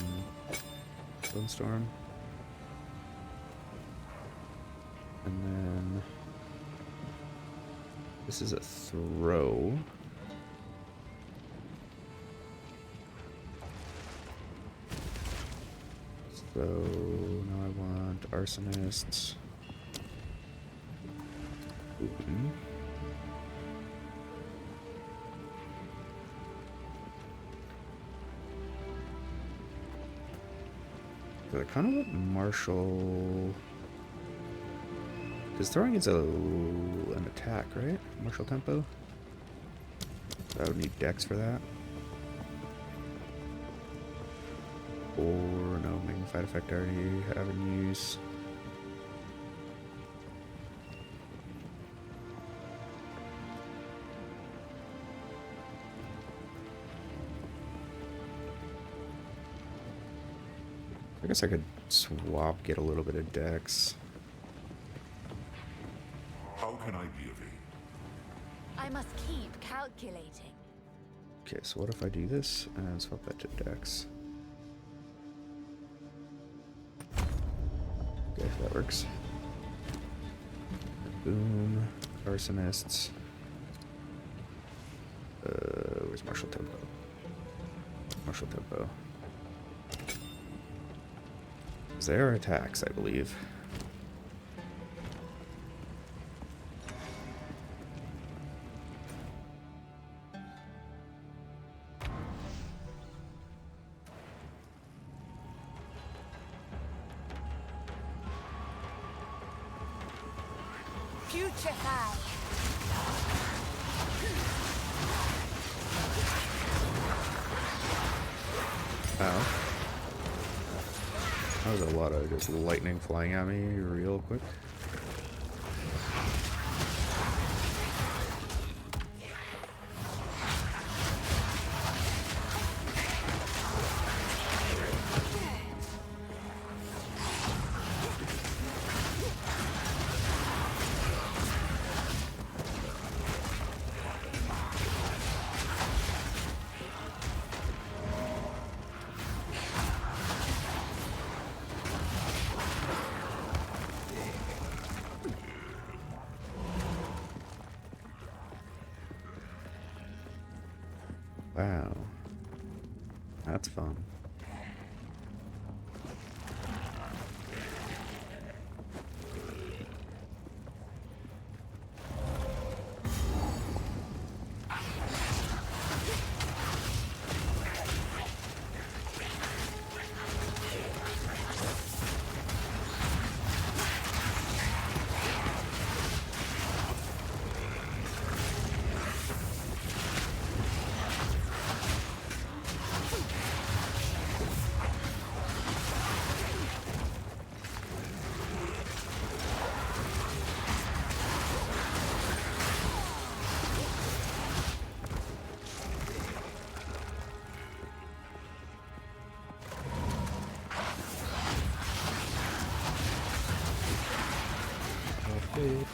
Bone Storm. And then this is a throw. So now I want Arsonists. I kind of want Martial, because throwing is an attack, right? Martial tempo. I would need Dex for that. Or no, magnified effect I already have in use. I guess I could swap, get a little bit of Dex. How can I be of aid? I must keep calculating. Okay, so what if I do this and swap that to Dex? Okay, that works. Boom. Arsonists. Where's Martial Tempo? Martial Tempo. They are attacks, I believe. Putrefy. Ow. That was a lot of just lightning flying at me real quick. Wow. That's fun. Okay.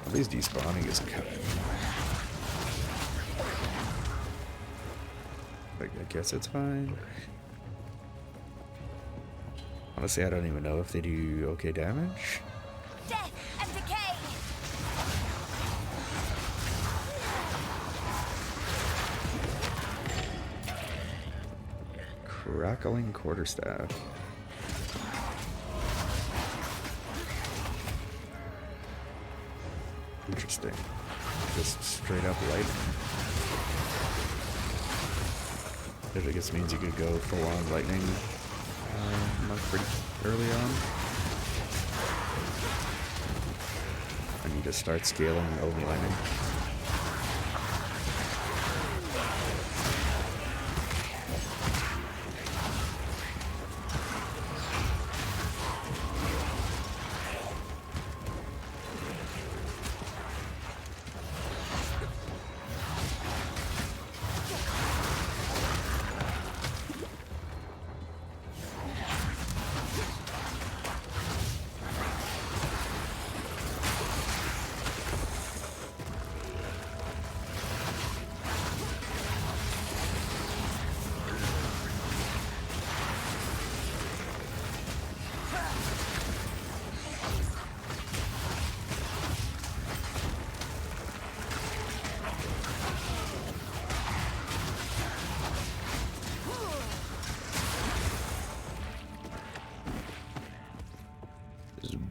At least despawning is cut. I guess it's fine. Honestly, I don't even know if they do okay damage. Death and decay. Crackling quarterstaff. Interesting. Just straight up lightning. Which I guess means you could go full on lightning like pretty early on. And you just start scaling only lightning.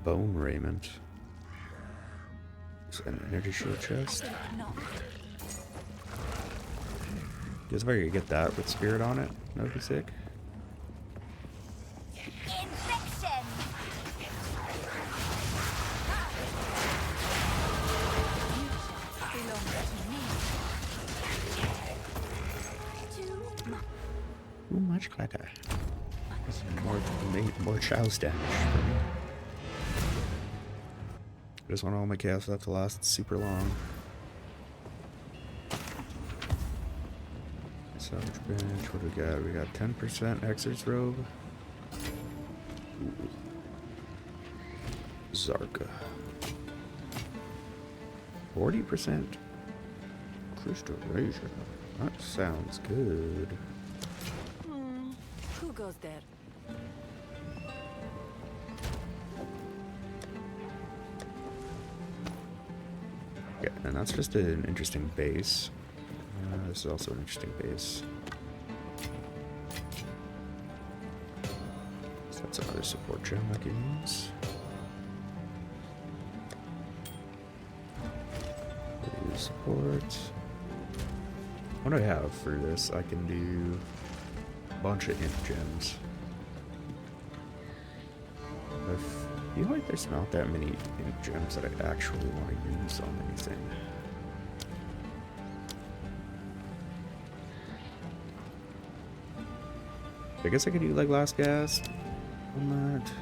Bone raiment. Is that an energy shield chest? Guess if I could get that with spirit on it, that would be sick. Infection. Too much clutter. More Chow's damage for me. I just want all my chaos stuff to last super long. Salvage bench, what do we got? We got 10% Exor's robe. Ooh. Zarka. 40% crystal razor. That sounds good. Who goes there? Yeah, and that's just an interesting base. This is also an interesting base. So that's another support gem I can use. Support. What do I have for this? I can do a bunch of int gems. I feel like there's not that many int gems that I actually want to use on anything. I guess I could do like last gasp on that.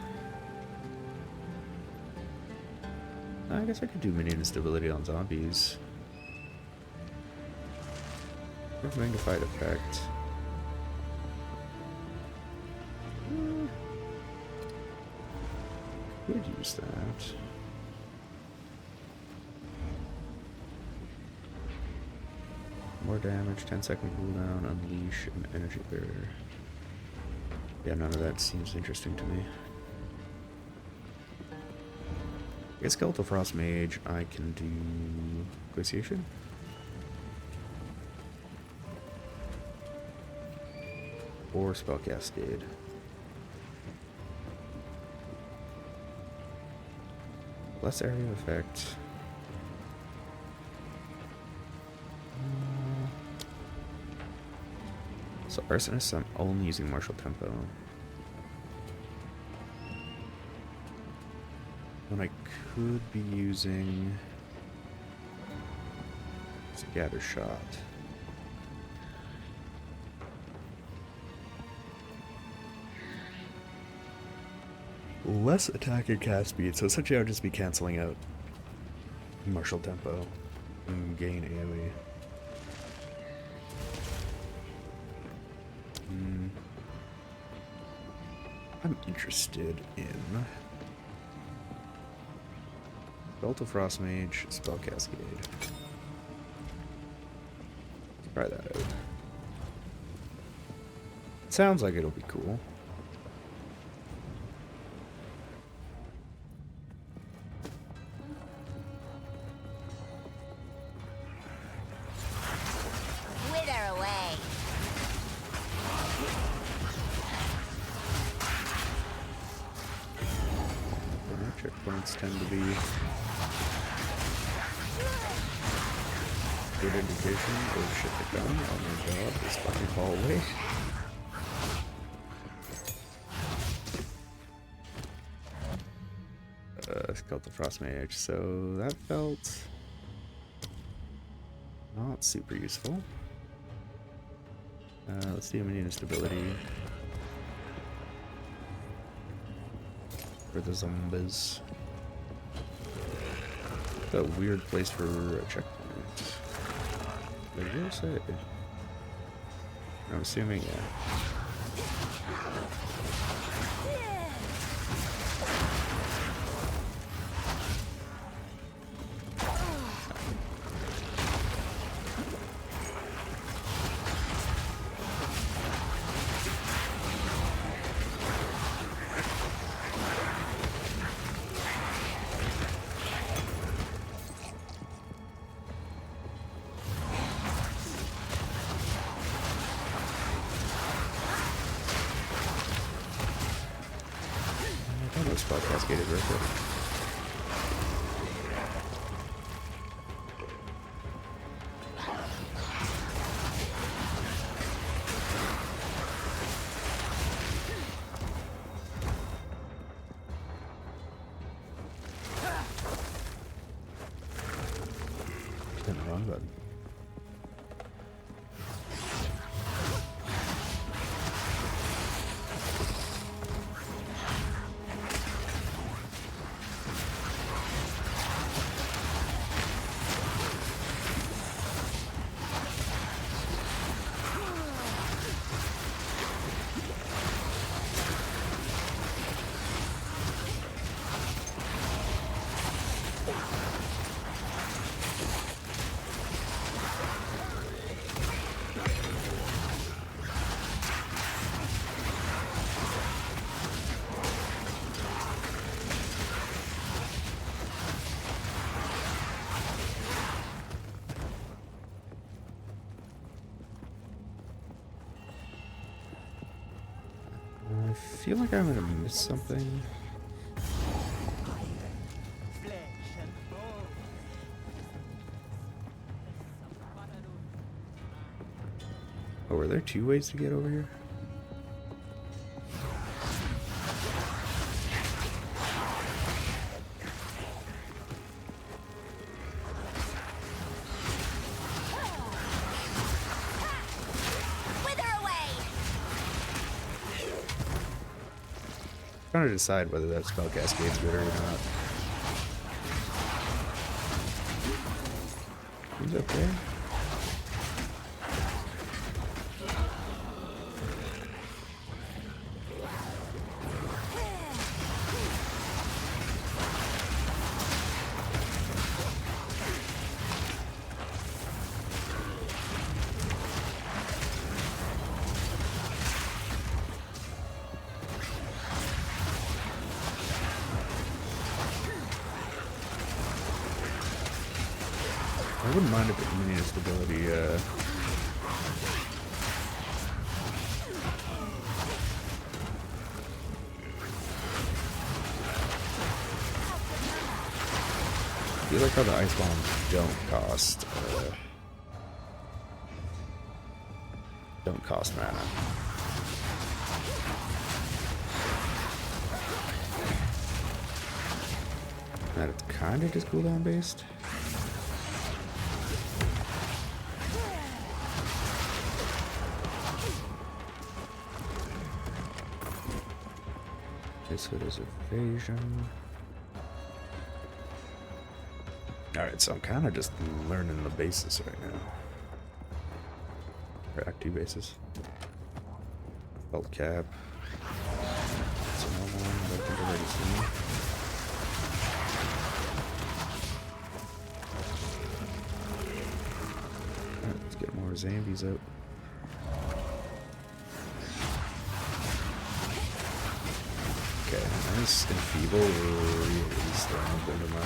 I guess I could do minion instability on zombies. Magnified effect. Could use that. More damage, 10-second cooldown, unleash, and energy barrier. Yeah, none of that seems interesting to me. I guess Skeletal Frost Mage, I can do Glaciation. Or Spell Cascade. Less area of effect. So Arsonist, I'm only using Martial Tempo. When I could be using Scatter Shot. Less attack and cast speed, so essentially I would just be canceling out Martial Tempo and gain AoE. I'm interested in Skeletal Frost Mage, Spell Cascade. Let's try that out. It sounds like it'll be cool. Checkpoints tend to be good indication. Oh shit, the gun. Oh my god, this fucking hallway. Skeletal Frost Mage, so that felt not super useful. Let's do immune stability for the zombies. What a weird place for a checkpoint. Did you say? I'm assuming, yeah. Spell cascaded real quick. Hit the wrong button. I feel like I'm gonna miss something. there 2 ways to get over here? Trying to decide whether that spell cascade's good or not. He's okay. I wouldn't mind if it minion stability, I feel like how the ice bombs don't cost mana. That it's kind of just cooldown based. So there's evasion. Alright, so I'm kind of just learning the basis right now. Or Act 2 basis. Belt cap. It's a normal one that I think I've already seen. Alright, let's get more zombies out. Okay, nice enfeeble really strong into my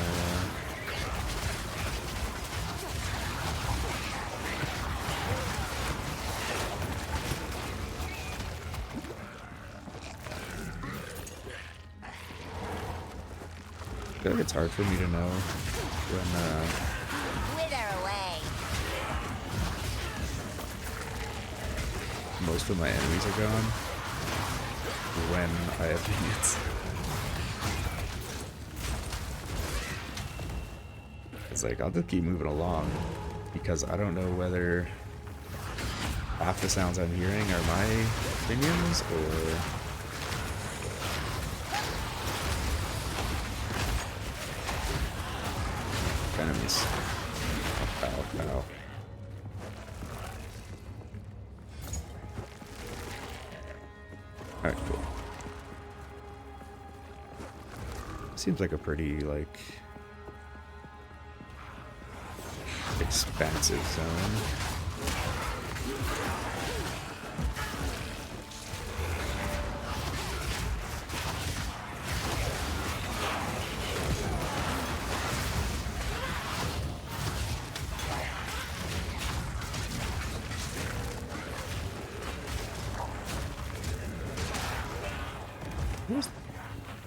I feel like it's hard for me to know when Wither away. most of my enemies are gone. When I have minions. It's like, I'll just keep moving along because I don't know whether half the sounds I'm hearing are my minions or enemies. Ow, ow. Alright, cool. Seems like a pretty, like, expansive zone.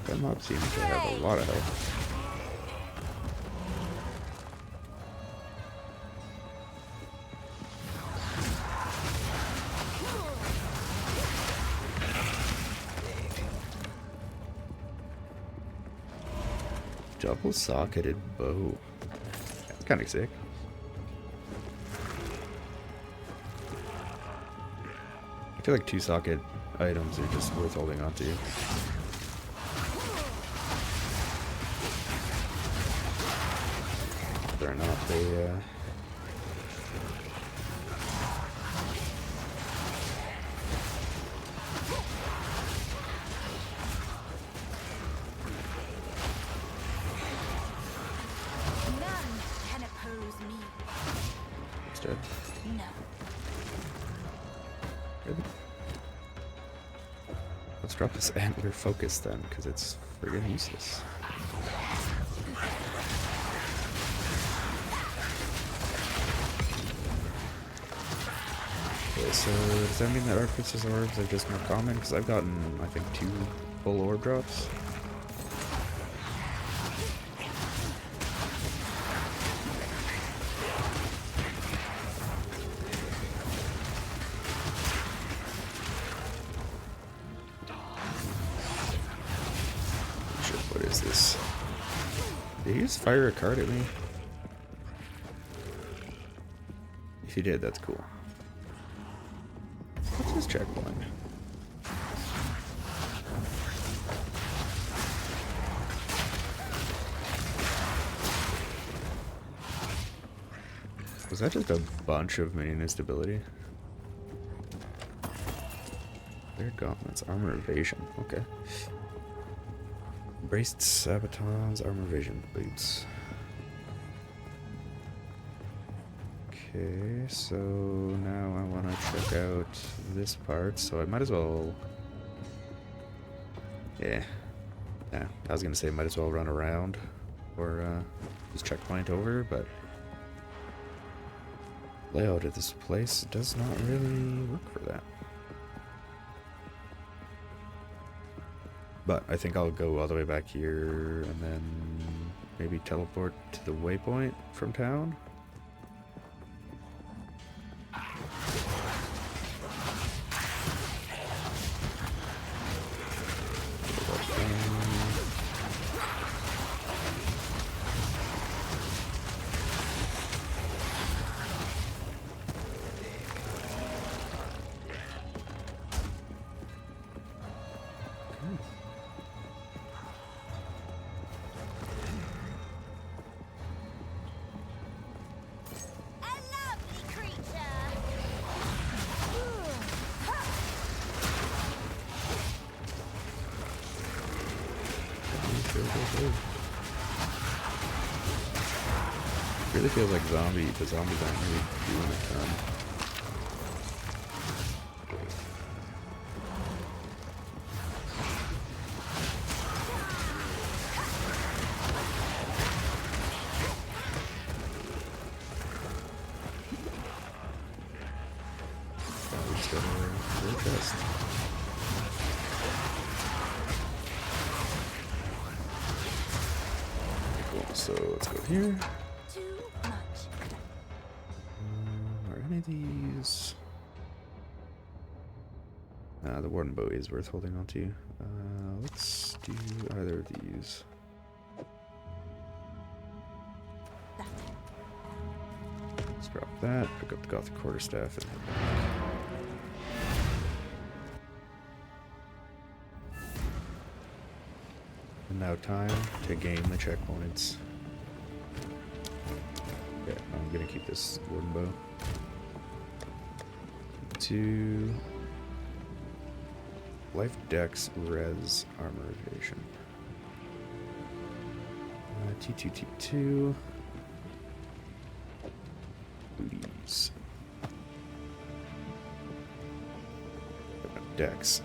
That mob seems to have a lot of health. Double-socketed bow. That's kind of sick. I feel like 2-socket items are just worth holding on to. Whether or not they, None can oppose me. Instead. No. Really? Let's drop this antler focus then, because it's friggin' useless. Okay, so does that mean that Artificer's orbs are just more common? Because I've gotten, I think, 2 full orb drops. What is this? Did he just fire a card at me? If he did, that's cool. What's his checkpoint? Was that just a bunch of minion instability? Their gauntlets, armor evasion. Okay. Braced sabatons, armor evasion boots. Okay, so now I want to check out this part, so I might as well... Yeah. Yeah, I was going to say might as well run around or just checkpoint over, but... Layout of this place does not really work for that. But I think I'll go all the way back here and then maybe teleport to the waypoint from town. Really feels like the zombies aren't really doing a ton. We just got a chest. Cool, so let's go here. Are any of these... the Warden Bowie is worth holding on to. Let's do either of these. Let's drop that, pick up the Gothic Quarterstaff, and head back. And now time to gain the checkpoints. Okay, I'm gonna keep this Warden Bow. 2 life dex res armor evasion. T2 booties. Dex.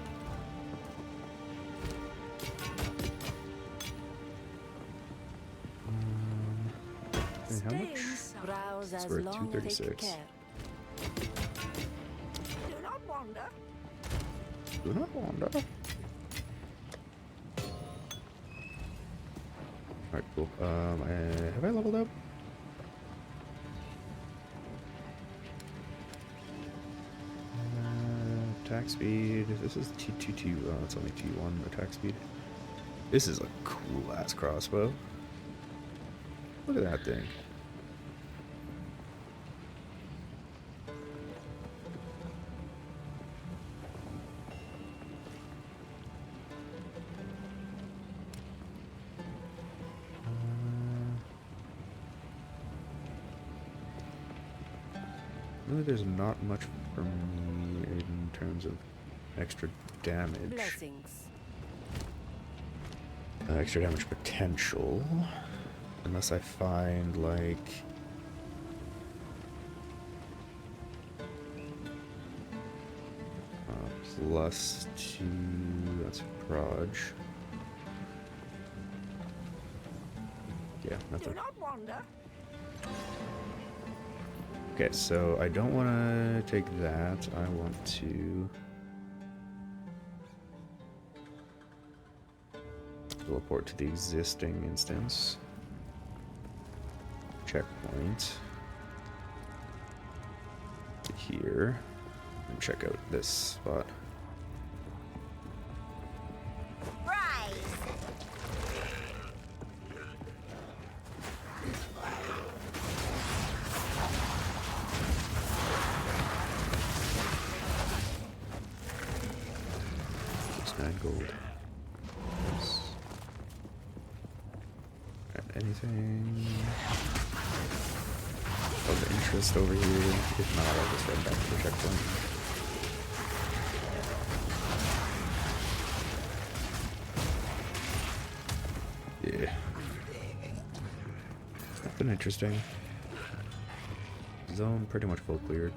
And how much? Browse It's as worth long, take 236. care. Do not wander. Do not wander. Alright, cool. Have I leveled up? Attack speed. This is T2. Oh, it's only T1 attack speed. This is a cool ass crossbow. Look at that thing. Really, there's not much for me in terms of extra damage. Blessings. Extra damage potential. Unless I find, like... +2... That's Proj. Yeah, nothing. Do not wander. Okay, so I don't want to take that. I want to teleport to the existing instance. Checkpoint. Here. And check out this spot. Just 9 gold. Nice. Anything of interest over here? If not, I'll just run back to the checkpoint. Yeah. Nothing interesting. Zone pretty much full cleared.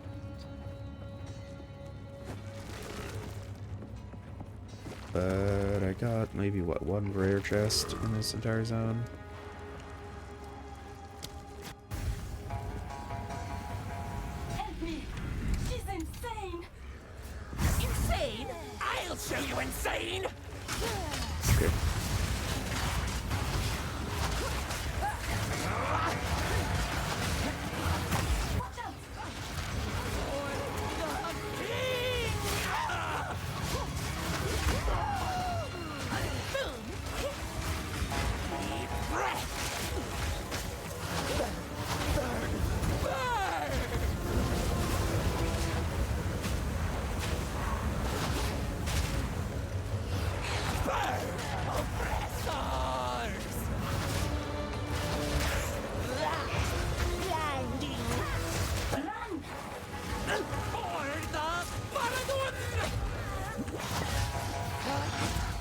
But I got maybe, what, one rare chest in this entire zone? Help me! She's insane! Insane? I'll show you insane! Okay. Watch out!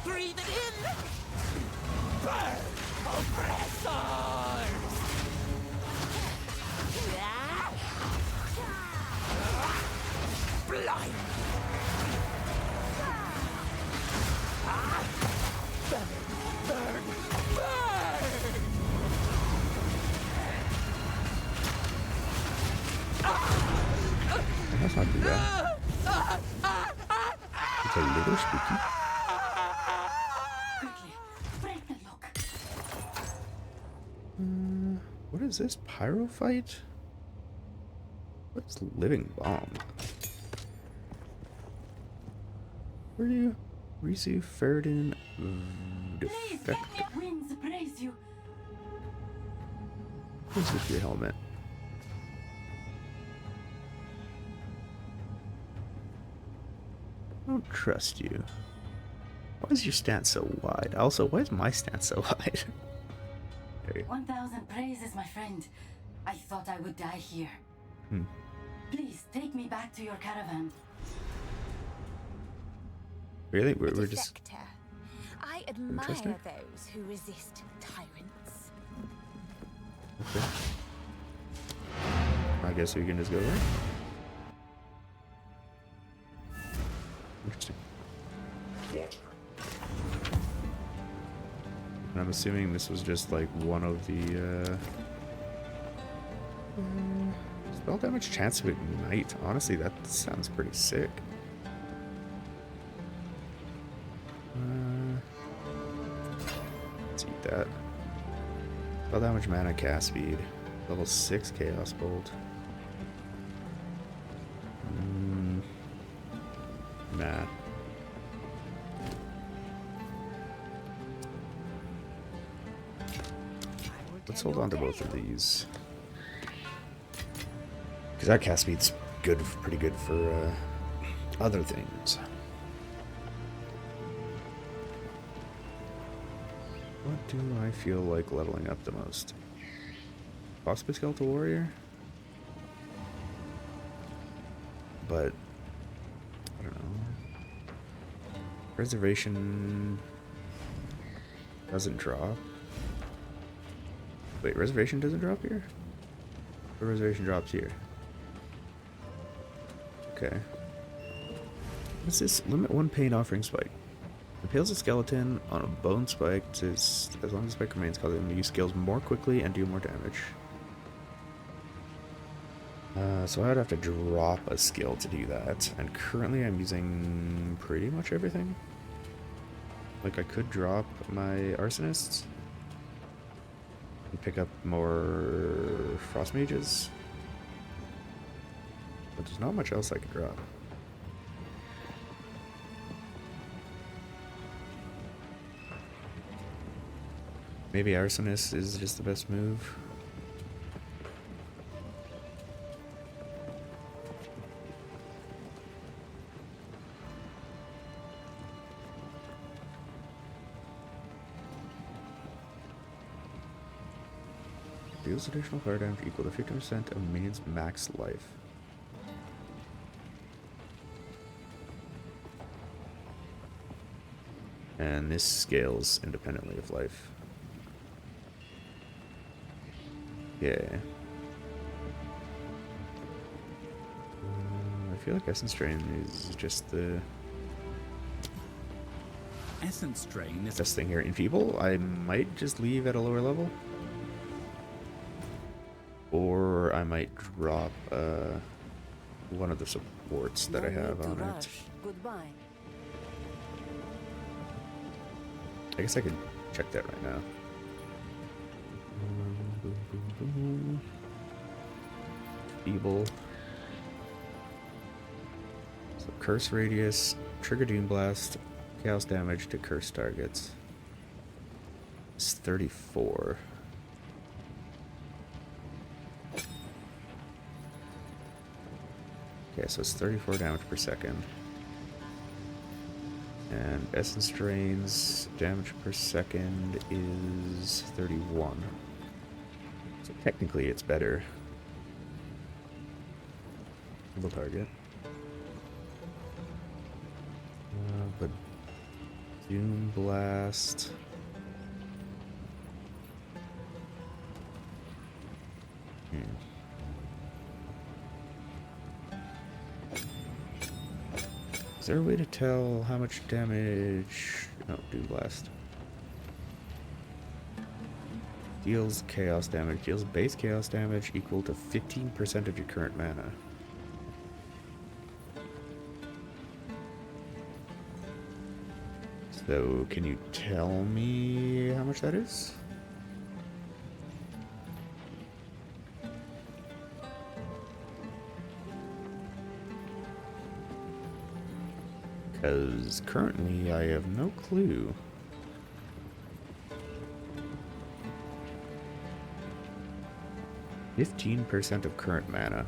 Breathe it in! Burn! Oppressors! Blind! Burn! Burn! Burn! That's not too bad. It's a little spooky. Quickly, break the lock. What is this? Pyrophyte? What's living bomb? Where do you receive Ferritin Please let defect? me winds praise you. What's with your helmet? I don't trust you. Why is your stance so wide? Also, why is my stance so wide? There you go. 1,000 praises, my friend. I thought I would die here. Hmm. Please take me back to your caravan. Really? We're just... Defector. I admire Interesting. those who resist tyrants. Okay. I guess we can just go there. Interesting. And I'm assuming this was just like one of the spell damage chance to ignite. Honestly, that sounds pretty sick. Let's eat that. Spell damage, mana, cast speed. Level 6 Chaos Bolt. Nah. Let's hold on to both of these. Because that cast speed's good, pretty good for other things. What do I feel like leveling up the most? Possibly Skeletal Warrior? But I don't know. Reservation doesn't drop. Wait, reservation doesn't drop here? Or reservation drops here? Okay. What's this? Limit 1 pain offering spike. Impales a skeleton on a bone spike as long as the spike remains causing them to use skills more quickly and do more damage. So I would have to drop a skill to do that, and currently I'm using pretty much everything. Like, I could drop my Arsonists and pick up more Frost Mages, but there's not much else I could drop. Maybe Arsonist is just the best move. deals additional fire damage equal to 50% of minion's max life. And this scales independently of life. Yeah. I feel like Essence Drain is just the Essence Drain is best thing here. Enfeeble, I might just leave at a lower level. Or I might drop one of the supports that I have on it. Goodbye. I guess I could check that right now. Feeble. So curse radius, trigger doom blast, chaos damage to curse targets. It's 34. Okay, so it's 34 damage per second. And Essence Drain's damage per second is 31. So technically it's better. Single target. But Doom Blast. Is there a way to tell how much damage? No, Doom Blast. Deals chaos damage. Deals base chaos damage equal to 15% of your current mana. So, can you tell me how much that is? Because currently I have no clue. %15% of current mana.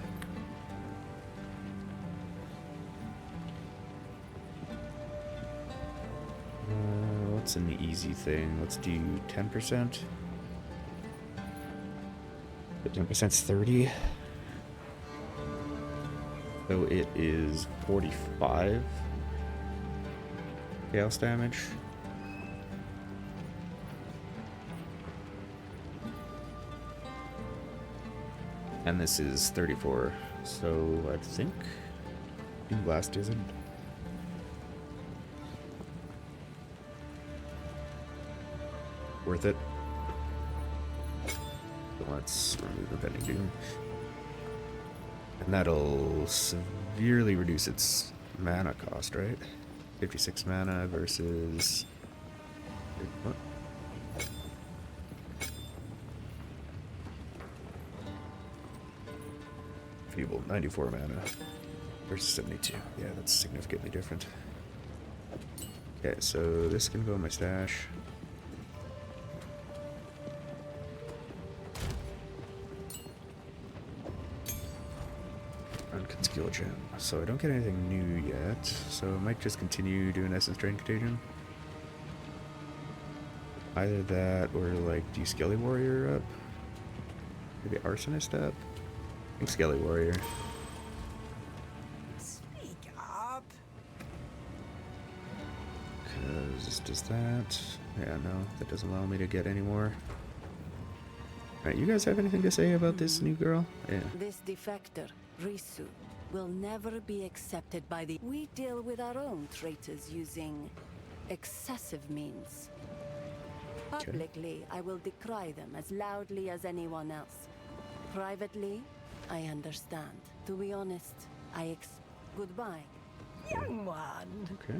What's an easy thing? Let's do 10%. The 10%'s 30. So it is 45 chaos damage. And this is 34. So I think Doom Blast isn't. Worth it. So let's remove Impending Doom. And that'll severely reduce its mana cost, right? 56 mana versus... What? Feeble, 94 mana versus 72. Yeah, that's significantly different. Okay, so this can go in my stash. Skill gem. So I don't get anything new yet, so I might just continue doing Essence Drain Contagion. Either that or like do Skelly Warrior up. Maybe Arsonist up. I think Skelly Warrior. Speak up. Because does that? Yeah, no, that doesn't allow me to get any more. Alright, you guys have anything to say about this new girl? Yeah. This defector, Risu, will never be accepted by the... We deal with our own traitors using excessive means. Publicly, I will decry them as loudly as anyone else. Privately, I understand. To be honest, Goodbye. Young one. Okay.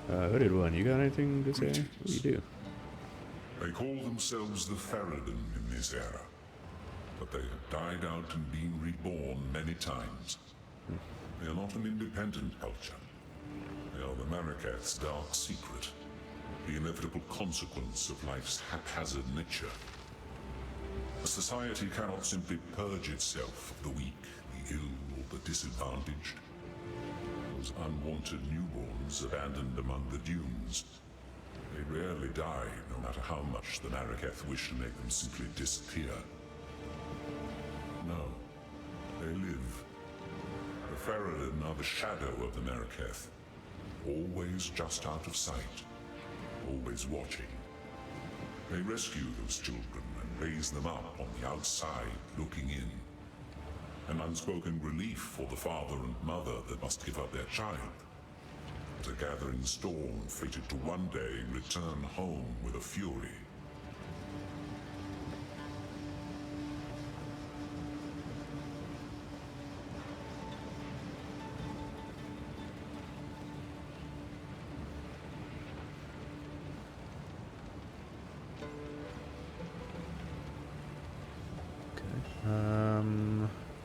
Hooded one, you got anything to say? What do you do? They call themselves the Faradin in this era, but they have died out and been reborn many times. They are not an independent culture. They are the Mariketh's dark secret, the inevitable consequence of life's haphazard nature. A society cannot simply purge itself of the weak, the ill, or the disadvantaged. Those unwanted newborns abandoned among the dunes. They rarely die, no matter how much the Maraketh wish to make them simply disappear. No, they live. The Ferelden are the shadow of the Maraketh, always just out of sight, always watching. They rescue those children and raise them up on the outside, looking in. An unspoken relief for the father and mother that must give up their child. But a gathering storm fated to one day return home with a fury.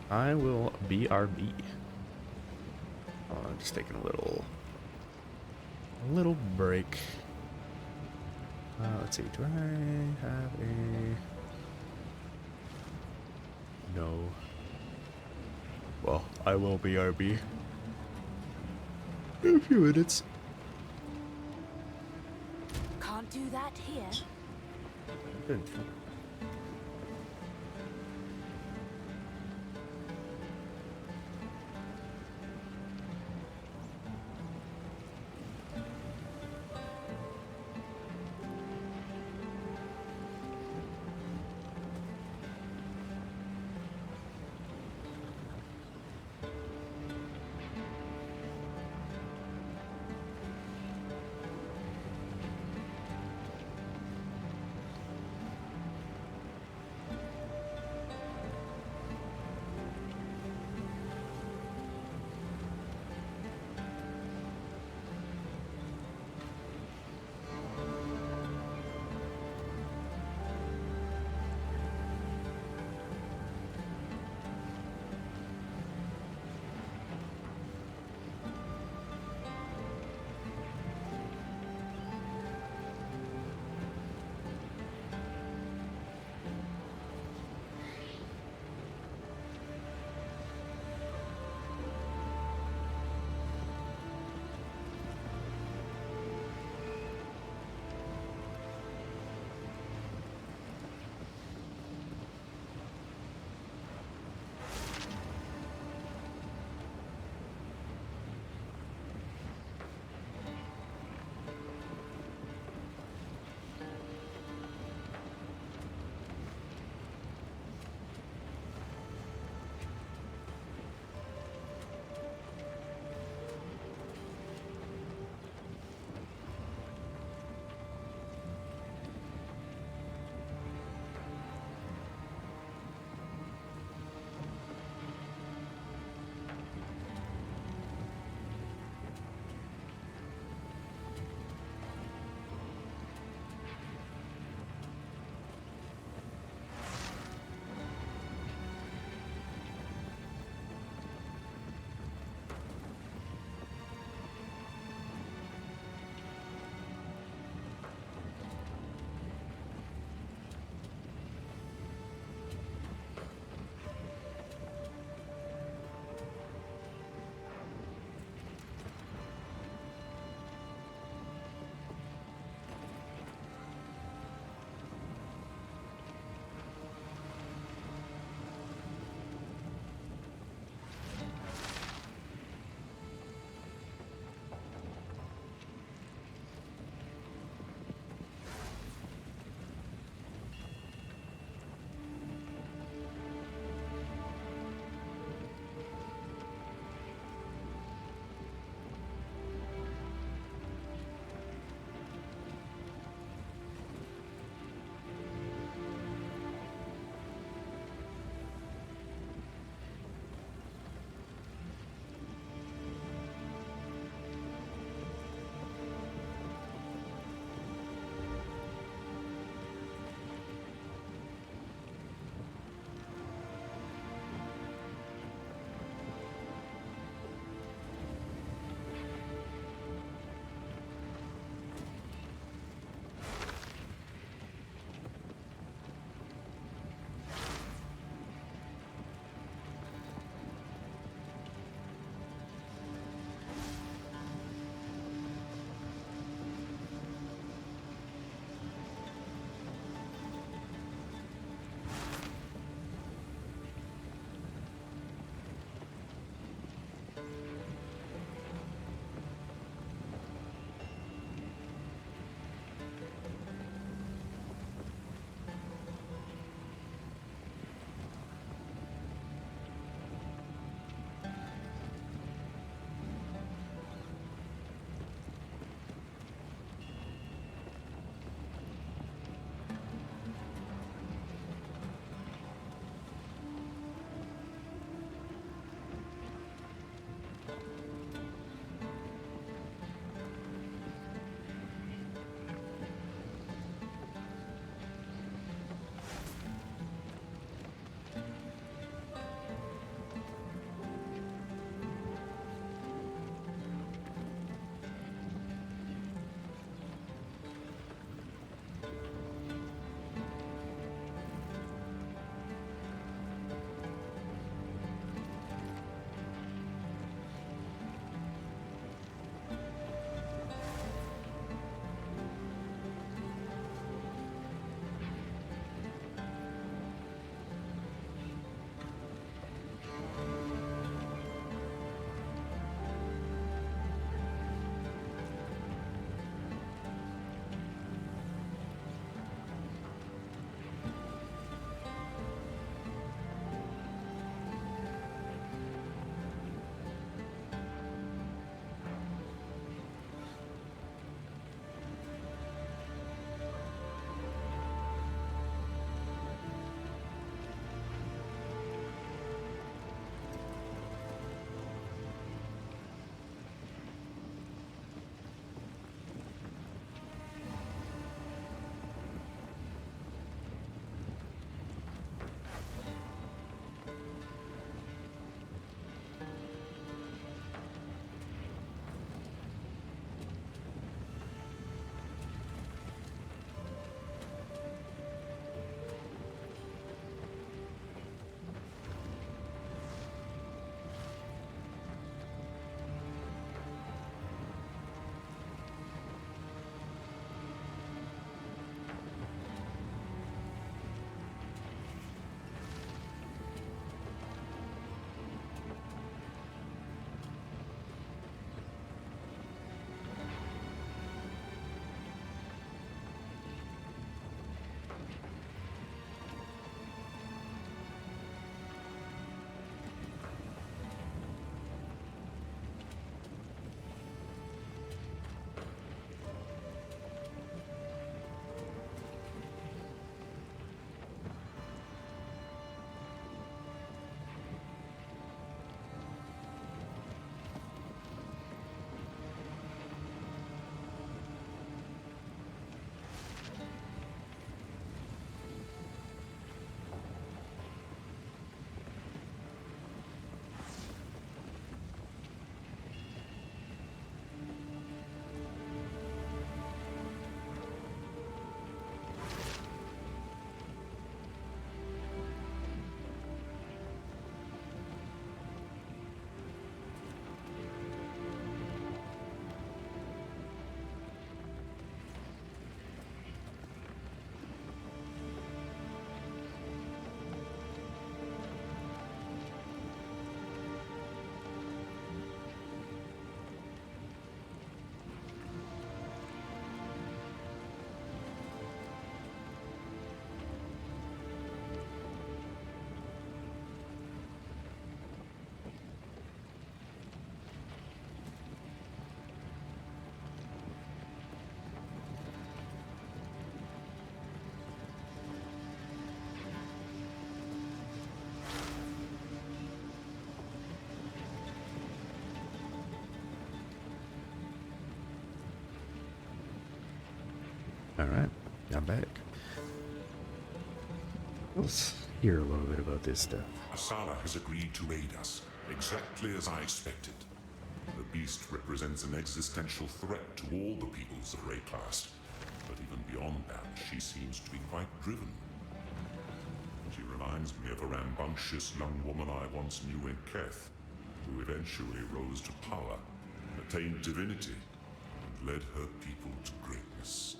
I will BRB. Just taking a little break. Let's see. Do I have a? No. Well, I will BRB in a few minutes. Can't do that here. Good. Alright, I'm back. Let's hear a little bit about this stuff. Asala has agreed to aid us, exactly as I expected. The beast represents an existential threat to all the peoples of Rayclast, but even beyond that, she seems to be quite driven. She reminds me of a rambunctious young woman I once knew in Keth, who eventually rose to power, attained divinity, and led her people to greatness.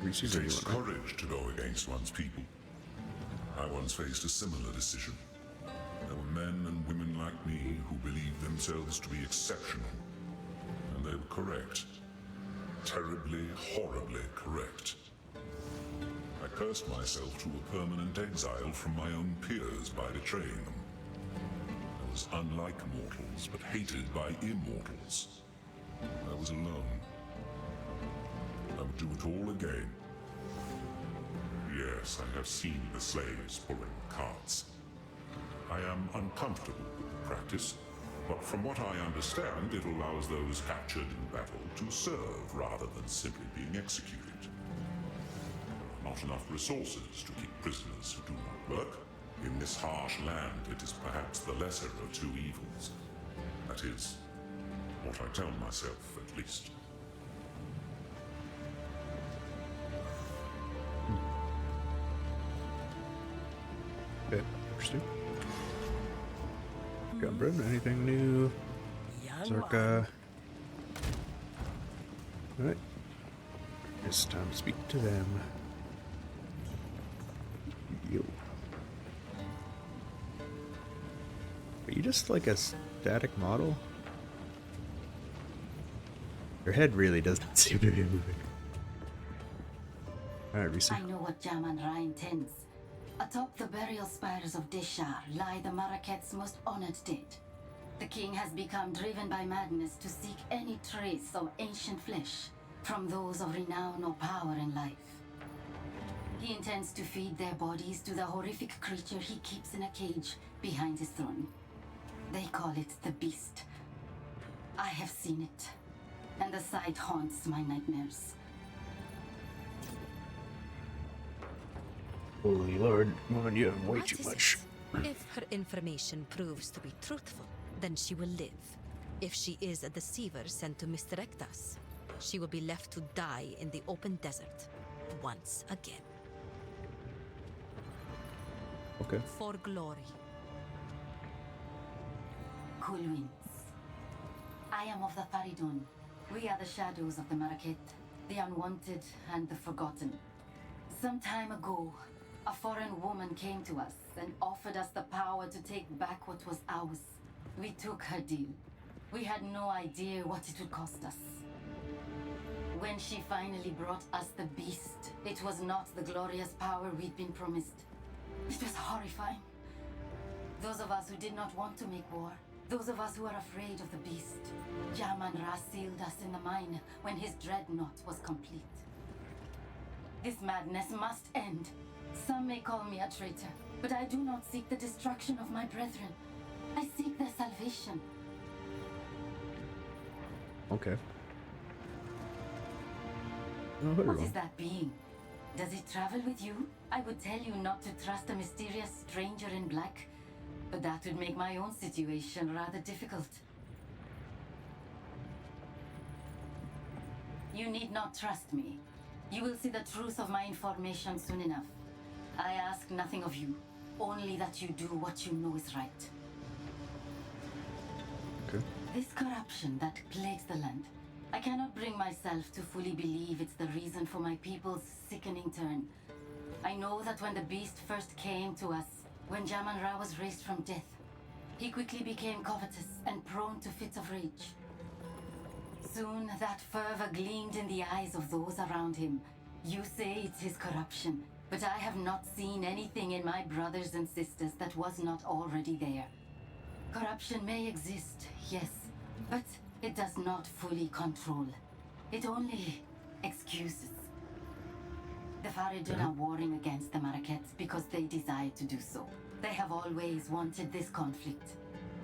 It takes courage to go against one's people. I once faced a similar decision. There were men and women like me who believed themselves to be exceptional. And they were correct. Terribly, horribly correct. I cursed myself to a permanent exile from my own peers by betraying them. I was unlike mortals, but hated by immortals. I was alone. I would do it all again. Yes, I have seen the slaves pulling carts. I am uncomfortable with the practice, but from what I understand, it allows those captured in battle to serve rather than simply being executed. There are not enough resources to keep prisoners who do not work. In this harsh land, it is perhaps the lesser of two evils. That is, what I tell myself, at least. Okay, interesting. Gumbrin, anything new? Zorka. Alright. It's time to speak to them. Yo. Are you just like a static model? Your head really doesn't seem to be moving. Alright, Reese. I know what Jaman-Ra intends. Atop the burial spires of Deshar lie the Maraket's most honored dead. The king has become driven by madness to seek any trace of ancient flesh from those of renown or power in life. He intends to feed their bodies to the horrific creature he keeps in a cage behind his throne. They call it the Beast. I have seen it, and the sight haunts my nightmares. Holy Lord, woman, you have way What too is much. it? If her information proves to be truthful, then she will live. If she is a deceiver sent to misdirect us, she will be left to die in the open desert once again. Okay. For glory. Cool winds. I am of the Faridun. We are the shadows of the Maraket, the unwanted and the forgotten. Some time ago, a foreign woman came to us and offered us the power to take back what was ours. We took her deal. We had no idea what it would cost us. When she finally brought us the Beast, it was not the glorious power we'd been promised. It was horrifying. Those of us who did not want to make war, those of us who are afraid of the Beast, Jaman-Ra sealed us in the mine when his dreadnought was complete. This madness must end. Some may call me a traitor, but I do not seek the destruction of my brethren. I seek their salvation. Okay. What is that being? Does it travel with you? I would tell you not to trust a mysterious stranger in black, but that would make my own situation rather difficult. You need not trust me. You will see the truth of my information soon enough. I ask nothing of you, only that you do what you know is right. Okay. This corruption that plagues the land, I cannot bring myself to fully believe it's the reason for my people's sickening turn. I know that when the Beast first came to us, when Jaman-Ra was raised from death, he quickly became covetous and prone to fits of rage. Soon that fervor gleamed in the eyes of those around him. You say it's his corruption, but I have not seen anything in my brothers and sisters that was not already there. Corruption may exist, yes, but it does not fully control. It only excuses. The Faridun are warring against the Marakets because they desire to do so. They have always wanted this conflict.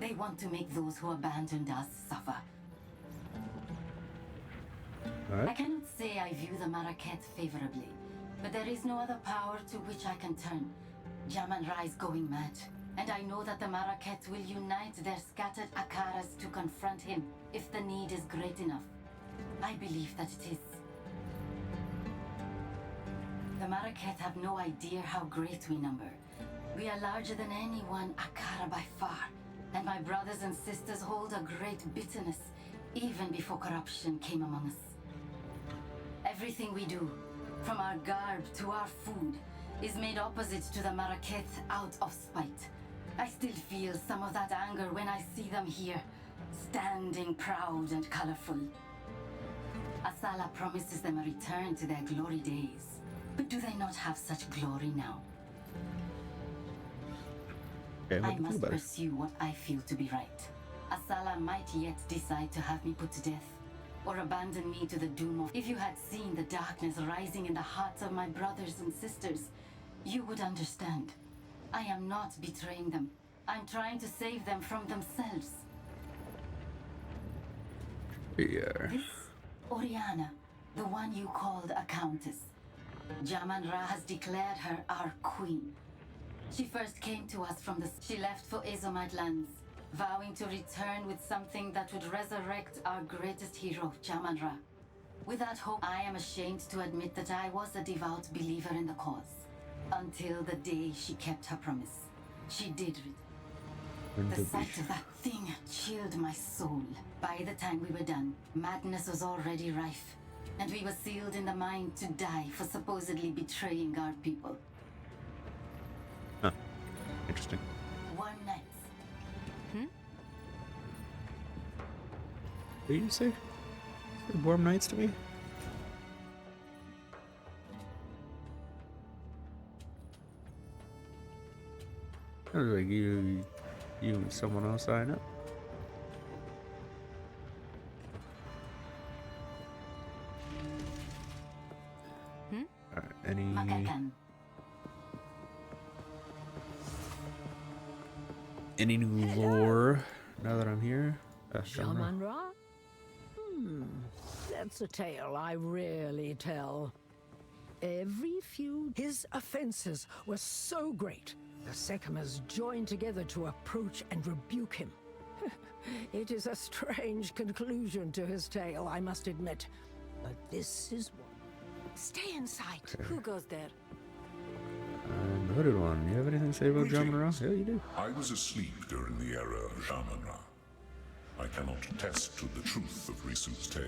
They want to make those who abandoned us suffer. I Alright. cannot say I view the Maraket favorably, but there is no other power to which I can turn. Jaman Ra is going mad, and I know that the Maraket will unite their scattered Akaras to confront him if the need is great enough. I believe that it is. The Maraket have no idea how great we number. We are larger than any one Akara by far, and my brothers and sisters hold a great bitterness, even before corruption came among us. Everything we do, from our garb to our food, is made opposite to the Maraket out of spite. I still feel some of that anger when I see them here, standing proud and colorful. Asala promises them a return to their glory days. But do they not have such glory now? Okay, I must pursue what I feel to be right. Asala might yet decide to have me put to death, or abandon me to the doom of... If you had seen the darkness rising in the hearts of my brothers and sisters, you would understand. I am not betraying them. I'm trying to save them from themselves. Yeah. This Oriana, the one you called a countess. Jaman Ra has declared her our queen. She first came to us from the... She left for Azomite lands, vowing to return with something that would resurrect our greatest hero, Jaman Ra. With that hope, I am ashamed to admit that I was a devout believer in the cause. Until the day she kept her promise. She did it. The sight of that thing chilled my soul. By the time we were done, madness was already rife, and we were sealed in the mind to die for supposedly betraying our people. Huh. Interesting. One night. What did you say? Warm nights to me? I was like, you and someone else sign up. Any new lore now that I'm here? Jaman Ra? That's a tale I rarely tell. Every few his offenses were so great, the Sekhmers joined together to approach and rebuke him. It is a strange conclusion to his tale, I must admit. But this is one. Stay in sight. Okay. Who goes there? I'm the hooded one. You have anything to say about Jaman Ra? Yeah, you do. I was asleep during the era of Jaman Ra. I cannot attest to the truth of recent tale,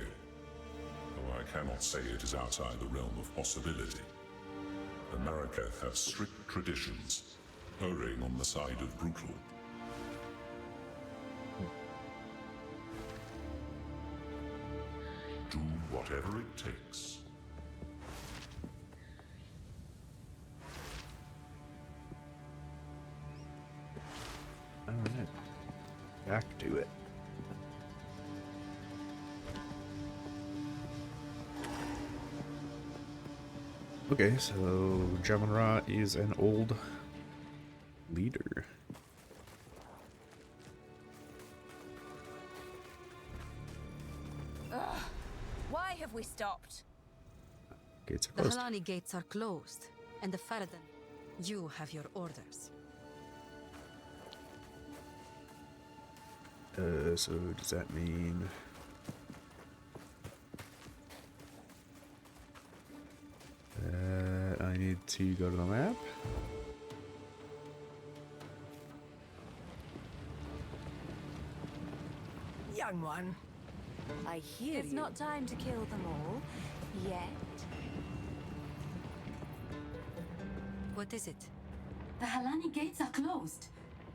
though I cannot say it is outside the realm of possibility. The Maraketh have strict traditions, erring on the side of brutal. Do whatever it takes. Alright. Back to it. Okay, so Jaman Ra is an old leader. Why have we stopped? Gates are The closed. Halani gates are closed, and the Faradan, you have your orders. So does that mean... I need to go to the map? Young one. I hear It's you. not time to kill them all. Yet. What is it? The Halani gates are closed.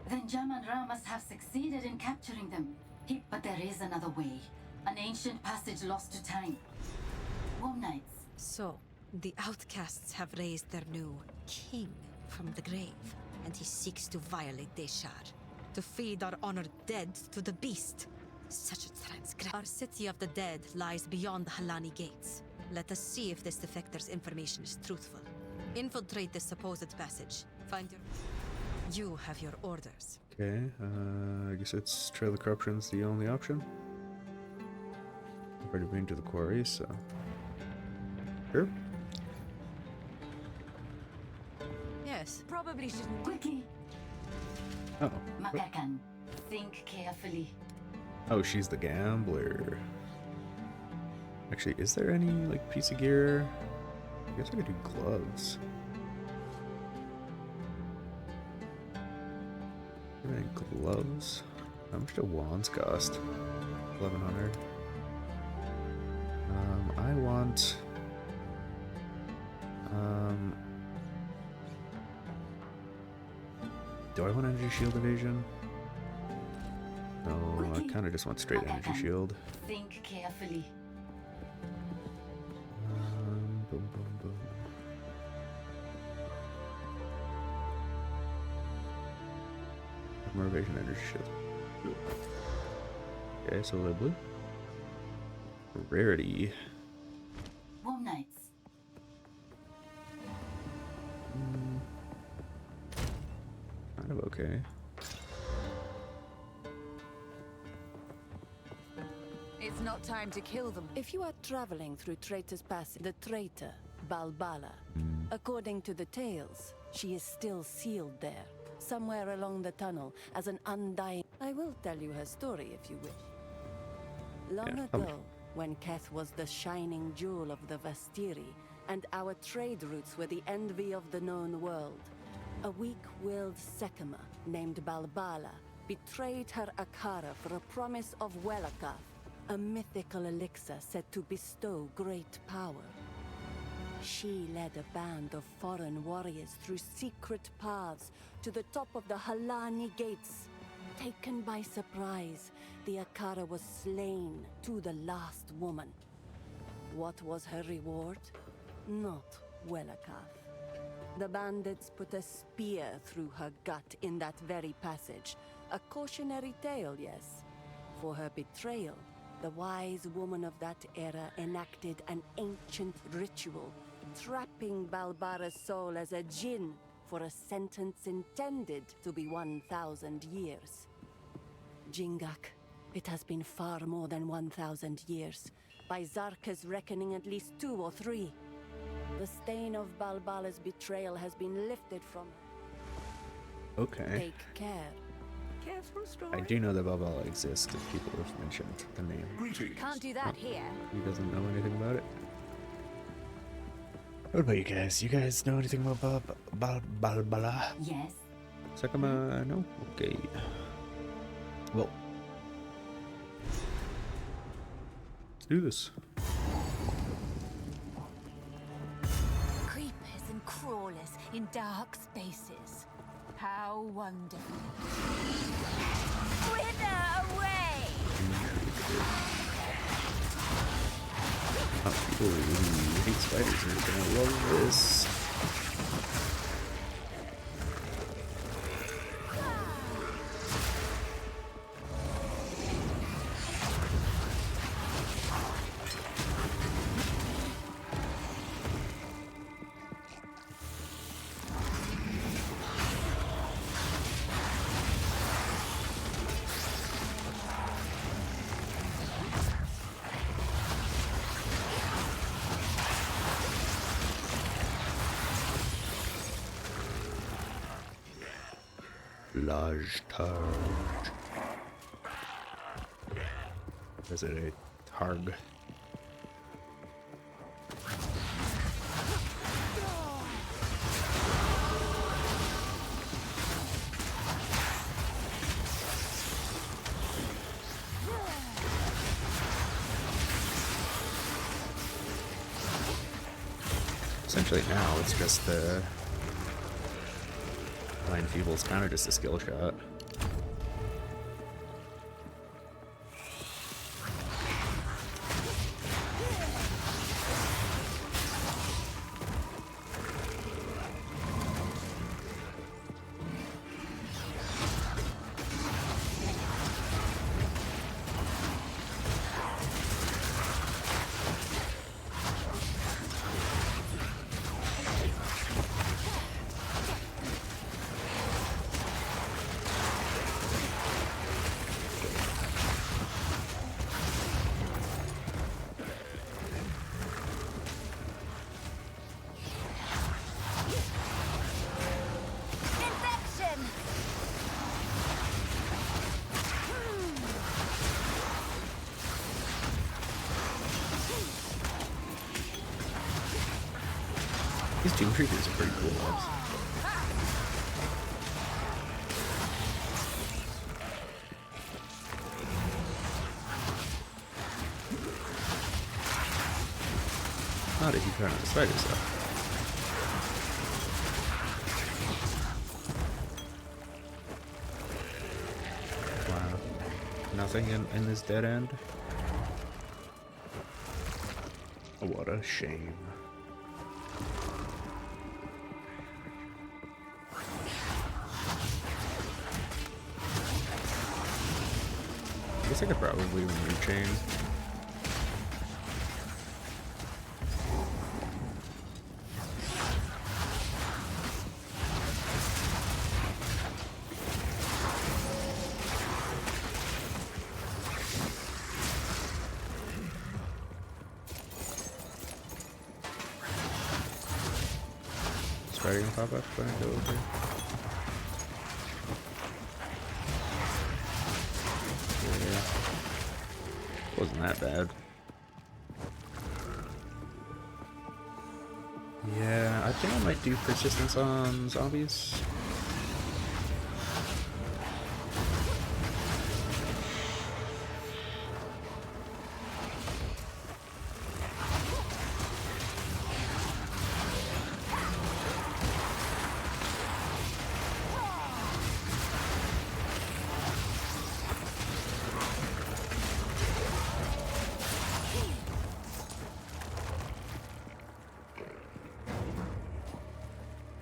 Then Jaman Ra must have succeeded in capturing them. But there is another way. An ancient passage lost to time. Warm nights. So, the outcasts have raised their new king from the grave, and he seeks to violate Deshar, to feed our honored dead to the beast. Such a transgression. Our city of the dead lies beyond the Halani gates. Let us see if this defector's information is truthful. Infiltrate this supposed passage. Find your... You have your orders. Okay, I guess it's Trail of Corruption's the only option. I've already been to the quarry, so... Sure. Yes. Probably shouldn't. Quickly, Oh. Makakan. Think carefully. Oh, she's the gambler. Actually, is there any, like, piece of gear? I guess I could do gloves. Any gloves? How much do wands cost? 1100. I want... do I want energy shield evasion? No, I kind of just want straight energy shield. Think carefully. Boom, boom, boom. More evasion, energy shield. Okay, so the blue. Rarity. Warm nights. Kind of okay. It's not time to kill them. If you are traveling through Traitor's Passage, the traitor, Balbala, according to the tales, she is still sealed there, somewhere along the tunnel, as an undying... I will tell you her story if you wish. Long ago, when Keth was the shining jewel of the Vastiri, and our trade routes were the envy of the known world, a weak-willed Sekema named Balbala betrayed her Akara for a promise of Welakath, a mythical elixir said to bestow great power. She led a band of foreign warriors through secret paths to the top of the Halani gates. Taken by surprise, the Akara was slain to the last woman. What was her reward? Not Welakath. The bandits put a spear through her gut in that very passage. A cautionary tale, yes. For her betrayal, the wise woman of that era enacted an ancient ritual, trapping Balbara's soul as a djinn for a sentence intended to be 1,000 years. Jingak, it has been far more than 1,000 years. By Zarka's reckoning, at least 2 or 3. The stain of Balbala's betrayal has been lifted from her. Okay. Take care. Careful, story. I do know that Balbala exists if people have mentioned the name. Greetings. Can't do that here. He doesn't know anything about it. What about you guys? You guys know anything about Balbala? Yes. Sakama, no? Okay. Well, let's do this. Creepers and crawlers in dark spaces. How wonderful. Wither away! People who hate spiders are gonna love this. Large targe. Is it a targ? Essentially now it's just the Line Feeble's kind of just a skill shot. These Doom Creepers are pretty cool ones. How did you kind of spiders though? Wow. Nothing in this dead end? What a shame. I guess I could probably remove chain. Spider gonna pop up when I go over. Yeah. Wasn't that bad. Yeah, I think I might do persistence on zombies.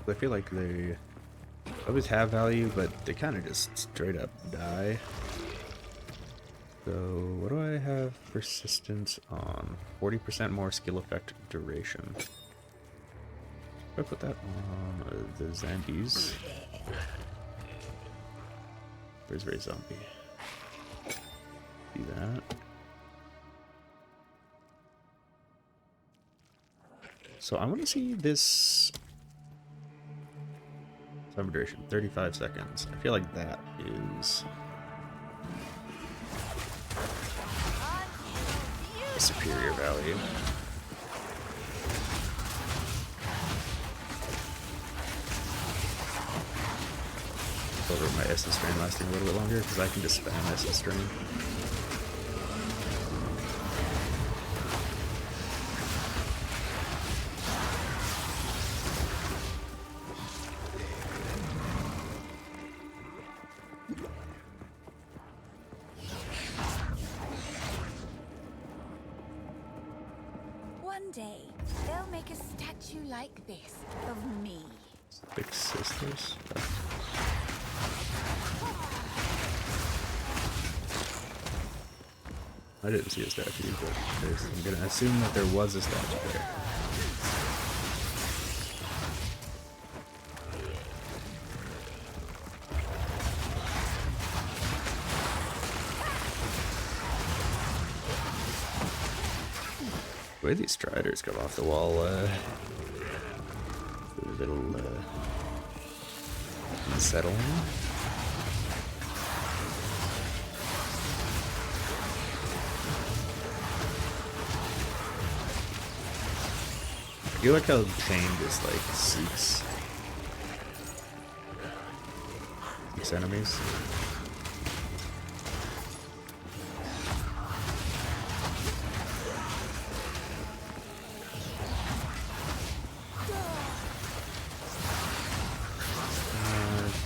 I feel like they always have value, but they kind of just straight up die. So what do I have persistence on? 40% more skill effect duration. I put that on the zombies. Where's Ray Zombie? Do that. So I want to see this time duration, 35 seconds. I feel like that is a superior value. Over my essence strain lasting a little bit longer because I can just spam essence strain. One day, they'll make a statue like this of me. Big sisters. I didn't see a statue, but I'm gonna assume that there was a statue there. The way these striders come off the wall, a little unsettling. I feel like how Chain just like seeks enemies.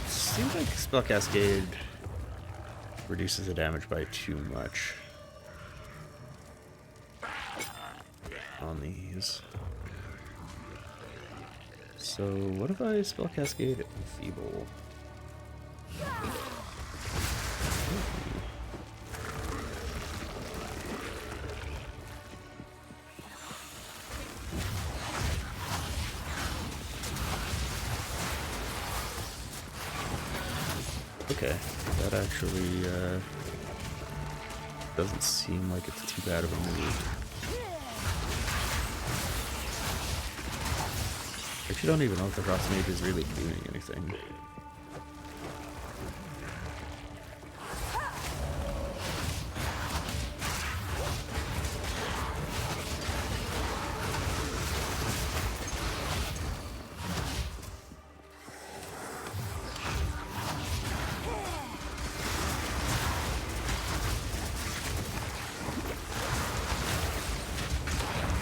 Seems like Spell Cascade reduces the damage by too much on these. So what if I Spell Cascade Enfeeble? Okay, that actually doesn't seem like it's too bad of a move. I actually don't even know if the Frost Mage is really doing anything.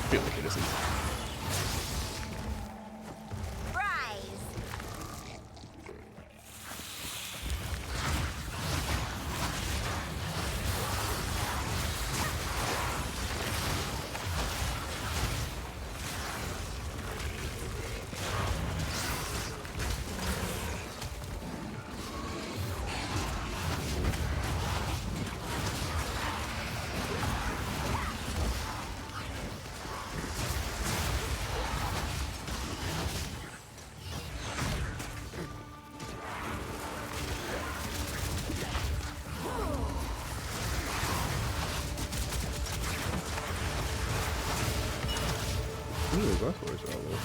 feel like it isn't. Ooh, buffaloes are all over.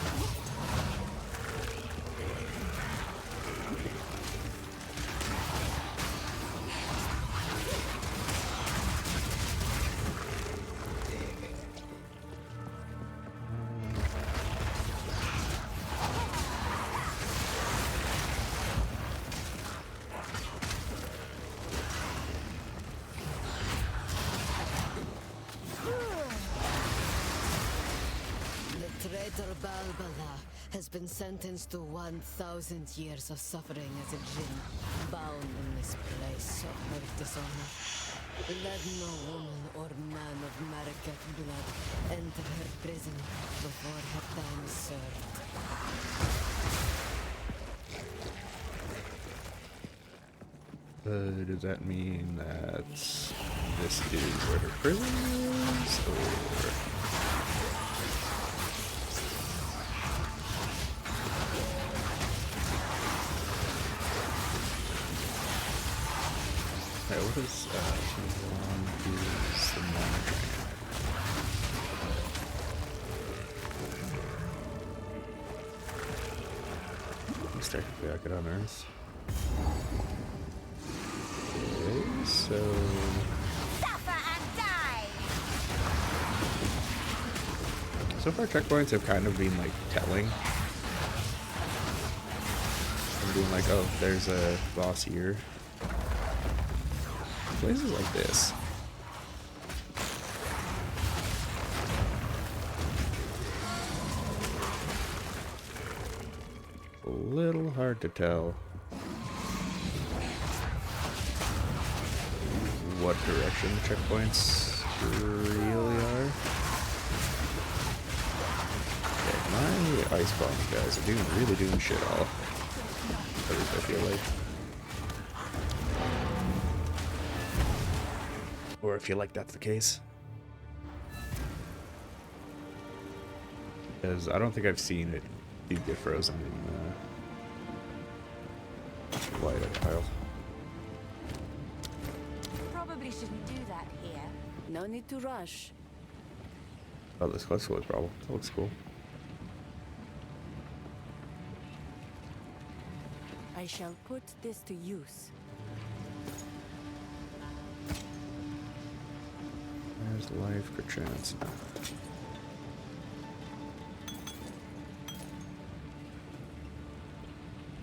Traitor Balbala has been sentenced to 1,000 years of suffering as a djinn, bound in this place of her dishonor. Let no woman or man of Marrakech blood enter her prison before her time is served. Does that mean that this is where her prison is, or...? Okay, what is, T1 is the monitoring. At least technically I could unearth. Okay, so... Suffer and die! So far checkpoints have kind of been, like, telling. I'm being like, oh, there's a boss here. Places like this. A little hard to tell what direction the checkpoints really are. Okay, my ice bomb guys are really doing shit all. At least I feel like. Or I feel like that's the case. Because I don't think I've seen it get frozen in light of pile. Probably shouldn't do that here. No need to rush. Oh, this cluster was problem. That looks cool. I shall put this to use. There's life for chance.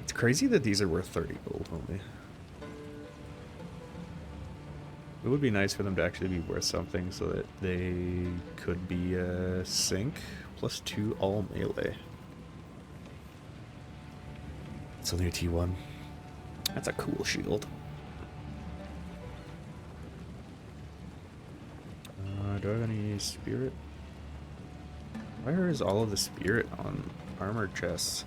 It's crazy that these are worth 30 gold only. It would be nice for them to actually be worth something so that they could be a sync plus 2 all melee. It's only a T1. That's a cool shield. Do I have any spirit? Where is all of the spirit on armored chests?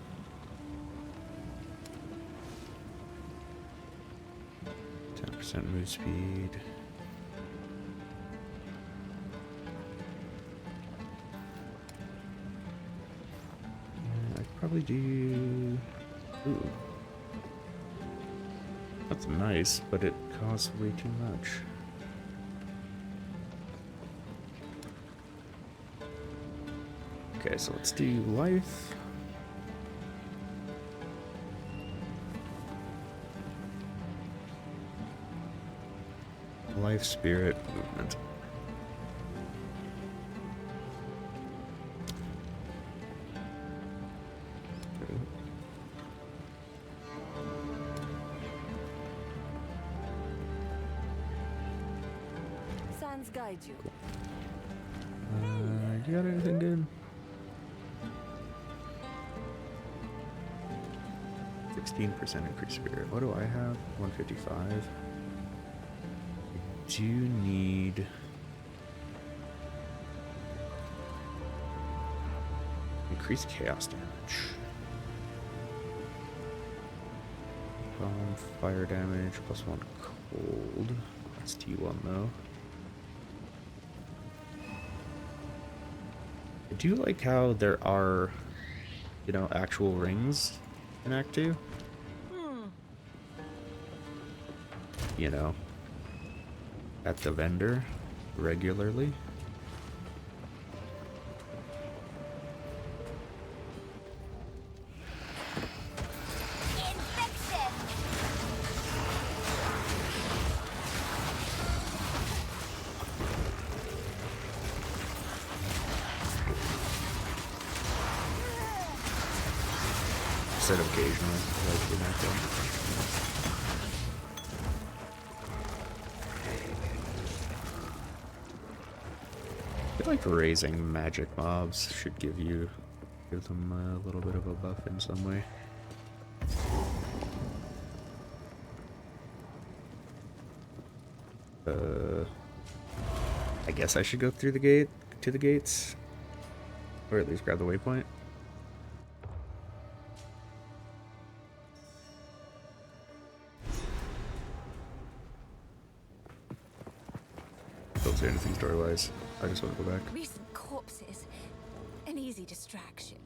% move speed. I could probably do... Ooh. That's nice, but it costs way too much. Okay, so let's do life. Life, spirit, movement. Sands guide you. You got anything good? 16% increased spirit. What do I have? 155. I do need... increased chaos damage. Fire damage, +1 cold. That's T1 though. I do like how there are, you know, actual rings in Act 2. You know, at the vendor regularly. Instead of occasionally, like in that game. I feel like raising magic mobs should give them a little bit of a buff in some way. I guess I should go through the gates, or at least grab the waypoint. Don't say anything story-wise. I just want to go back. Recent corpses, an easy distraction.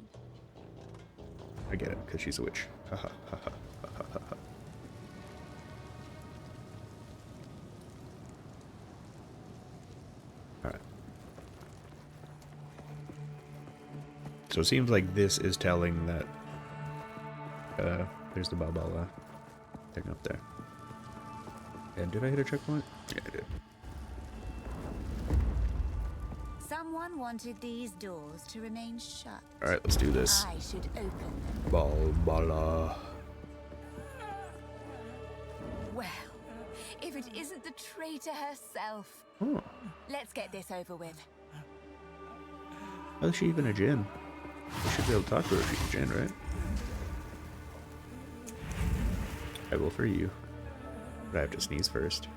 I get it, because she's a witch. Haha, haha, haha, haha. Alright. So it seems like this is telling that there's the Balbala thing up there. And did I hit a checkpoint? Yeah, I did. Someone wanted these doors to remain shut. Alright, let's do this. I should open them. Balbala. Well, if it isn't the traitor herself. Oh. Let's get this over with. How is she even a djinn? I should be able to talk to her if she's a djinn, right? I will for you. But I have to sneeze first.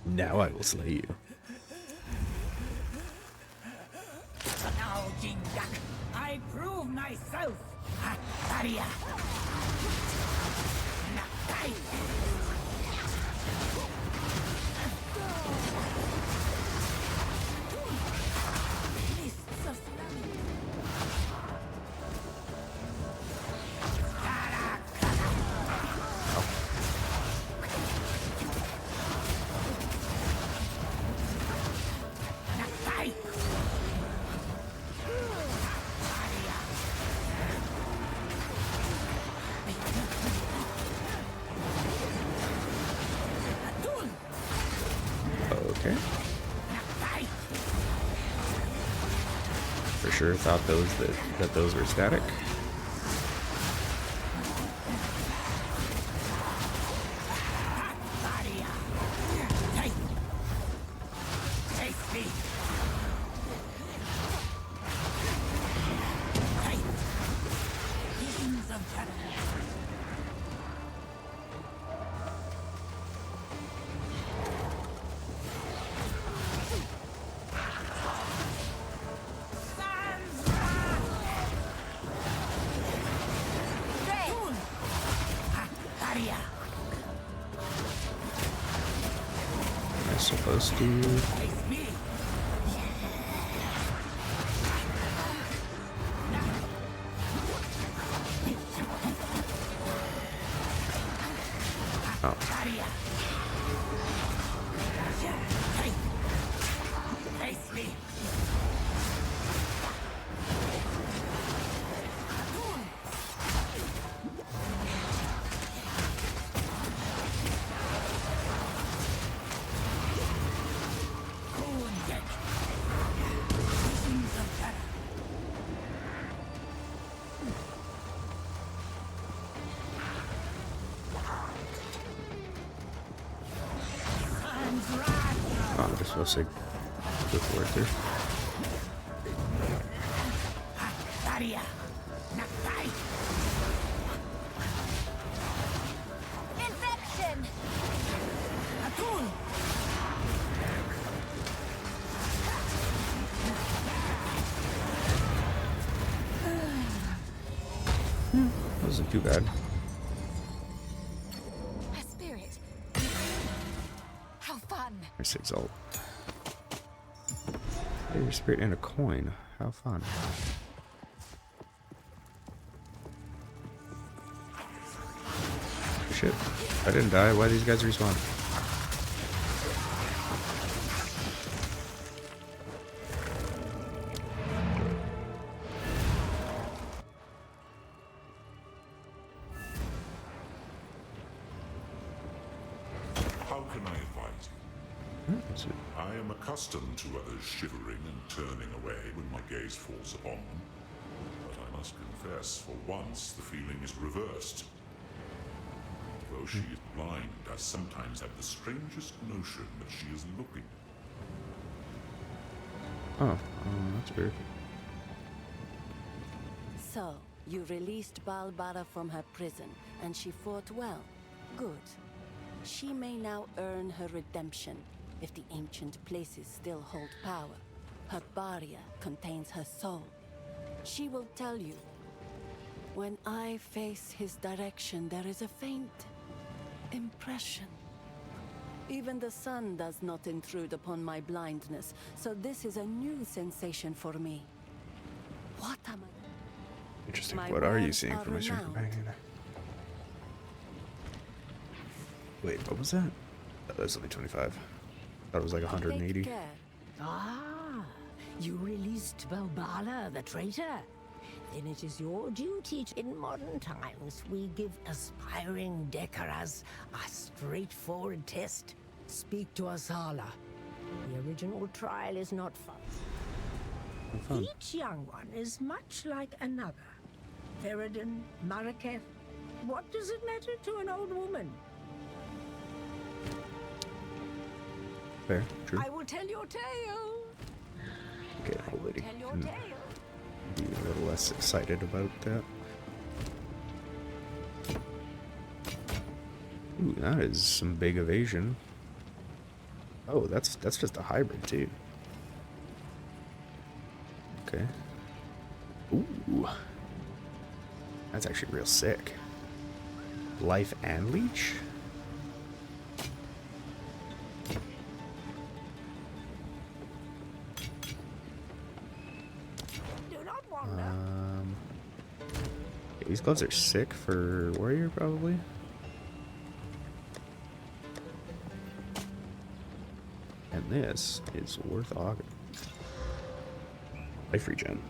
Now I will slay you. Now, Jindak, I prove myself. Ataria. Nakai. Mists of Okay. For sure thought that those were static. Am I supposed to? Oh. I'll say go for it there. Daria! Nakai! Infection! Atun! Wasn't too bad. A spirit. How fun! There's Exalt. Hey, your spirit and a coin. How fun. Shit. I didn't die. Why these guys respawn? How can I advise you? I am accustomed to others shivering and turning away when my gaze falls upon them. But I must confess, for once, the feeling is reversed. Though she is blind, I sometimes have the strangest notion that she is looking. Oh, that's weird. So, you released Balbara from her prison, and she fought well. Good. She may now earn her redemption, if the ancient places still hold power. Her barrier contains her soul. She will tell you. When I face his direction, there is a faint impression. Even the sun does not intrude upon my blindness, so this is a new sensation for me. What am I? Interesting. My What are you words seeing are from my stream renowned. companion? Wait, what was that? Oh, that's only 25. Thought it was like 180. Take care. Ah, you released Balbala, the traitor? Then it is your duty in modern times we give aspiring Dekaras a straightforward test. Speak to Asala. The original trial is not fun. Fun. Each young one is much like another. Feridun, Maraketh. What does it matter to an old woman? Fair, true. I will tell your tale. Okay, I will old lady. tell your Hmm. tale. Be a little less excited about that. Ooh, that is some big evasion. Oh, that's just a hybrid too. Okay. Ooh. That's actually real sick. Life and leech? Do not wander. Yeah, these gloves are sick for warrior probably. And this is worth auger. Life regen.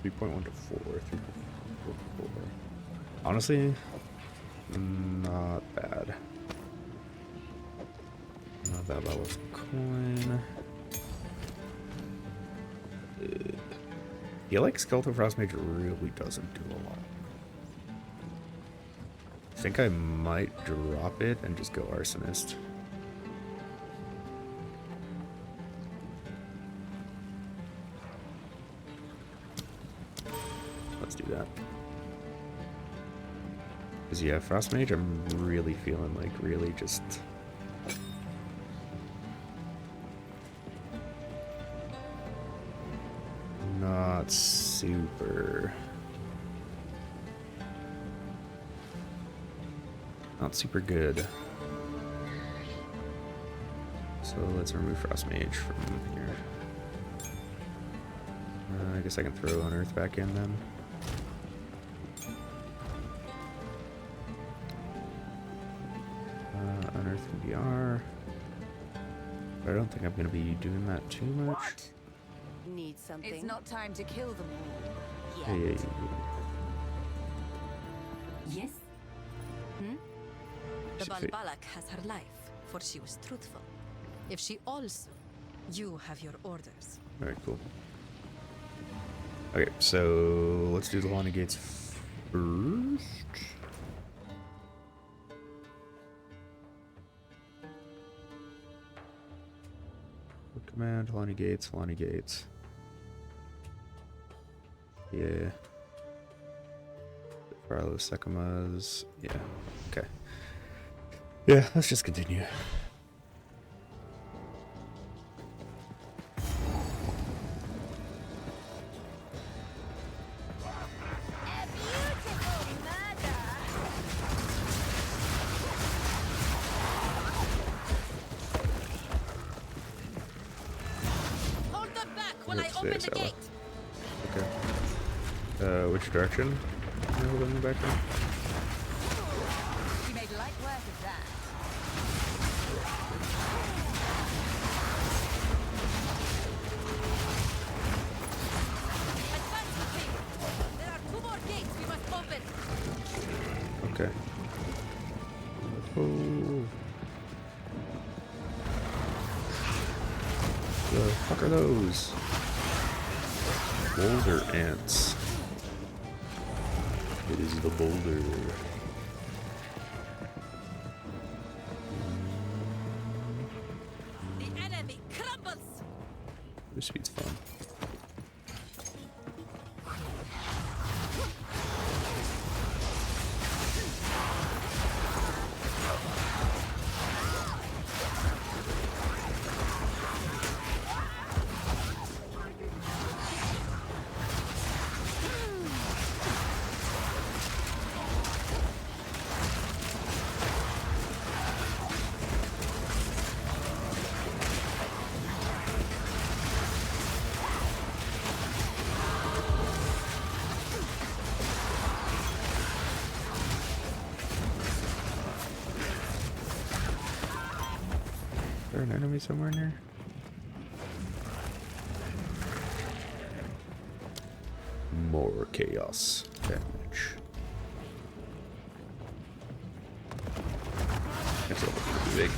3.1 to 4. 3.4 to 4. Honestly, not bad. Not bad. That was coin. I feel like Skeletal Frost Mage really doesn't do a lot. I think I might drop it and just go Arsonist. Let's do that. Because yeah, Frost Mage, I'm really feeling like really just... not super... not super good. So let's remove Frost Mage from here. I guess I can throw Unearth back in then. Unearth can be R. But I don't think I'm going to be doing that too much. What? Need something? It's not time to kill them all. Hey, hey, hey. Yes? The Should fit. Balbalak has her life, for she was truthful. If she also, you have your orders. Alright, cool. Okay, so let's do the Haunted Gates first. Command, Lonnie Gates, Lonnie Gates. Yeah. Farlow Sekimas. Yeah. Okay. Yeah, let's just continue. Hold them back while I open the gate. Okay. Which direction? Am I holding the back there? You made light work of that. Advance with me. There are 2 more gates we must open. Okay. Oh. The fuck are those? Boulder ants. It is the boulder. The enemy crumbles. This speed's fun. Is there an enemy somewhere in here? More chaos damage. That's a little pretty big.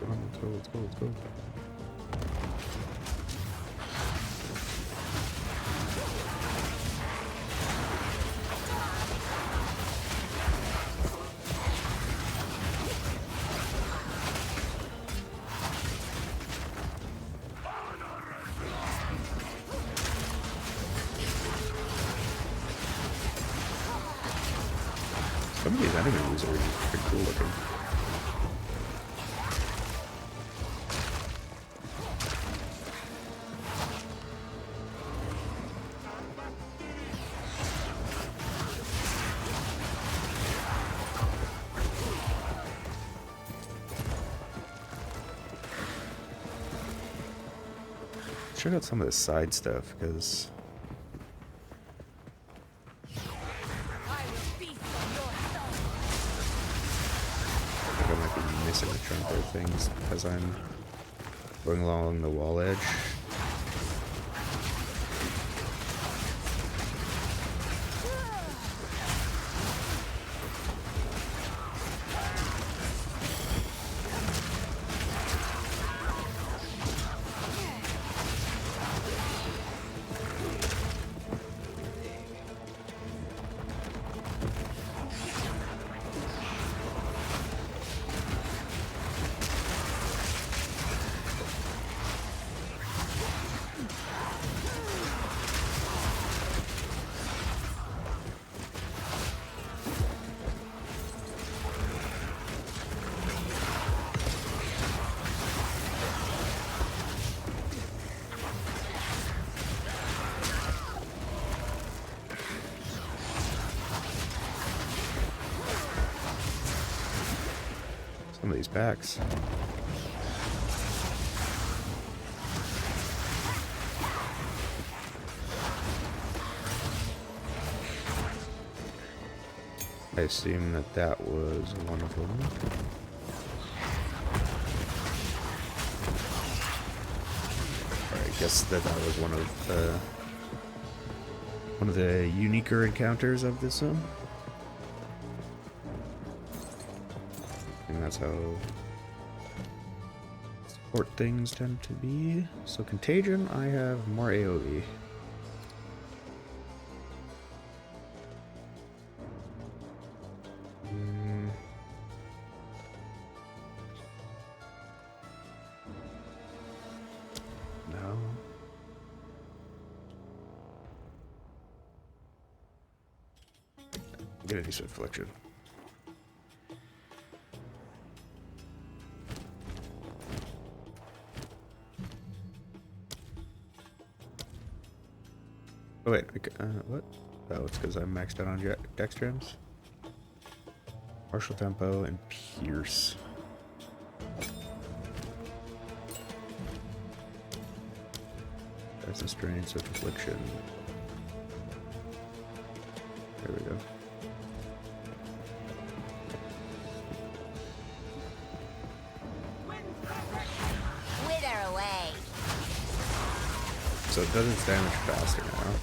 Come on, let's go, let's go, let's go. Some of these enemies are pretty cool looking. Check out some of the side stuff, because I might be missing a chunk of things as I'm going along the wall edge. Some of these packs. I assume that that was one of them. Or I guess that was one of the uniquer encounters of this one. assuming that's how support things tend to be. So Contagion, I have more AoE. No. I'm gonna do Swift Affliction. Oh wait, what? Oh, it's because I'm maxed out on Dex gems. Partial Tempo and Pierce. That's a strain, Swift Affliction. There we go. Wither away. So it does its damage faster now.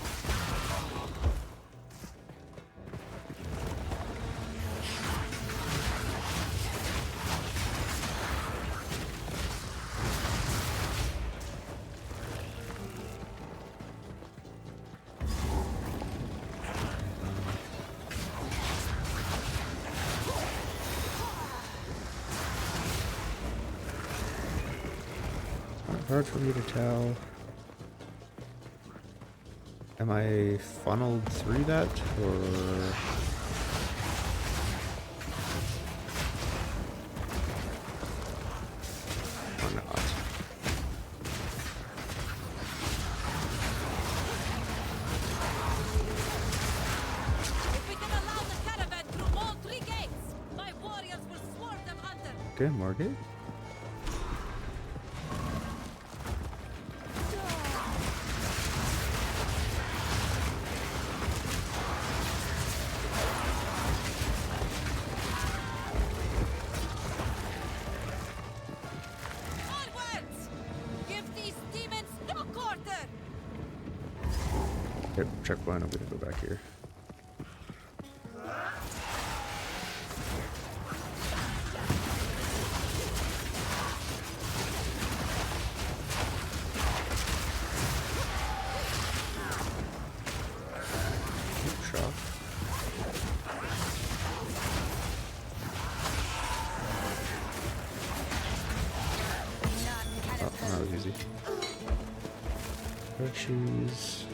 Hard for me to tell. Am I funneled through that, or not? If we can allow the caravan through all 3 gates, my warriors will swarm them under. Okay, more gate. Okay, checkpoint, I'm gonna go back here. Shot. Oh, that was easy. Red shoes.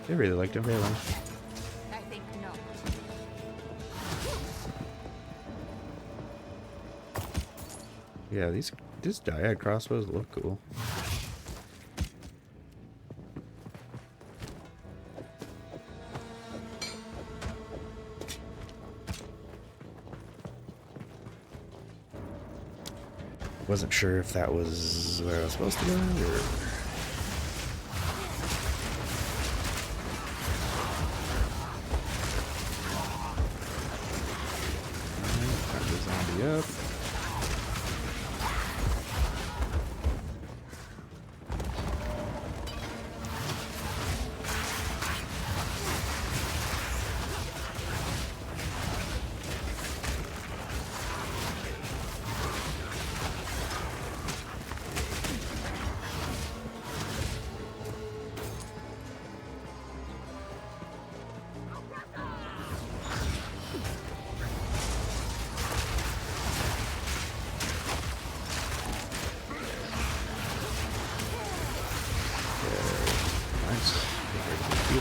They really liked him very well. I think not. Yeah, these diag crossbows look cool. Wasn't sure if that was where I was supposed to go or. Up.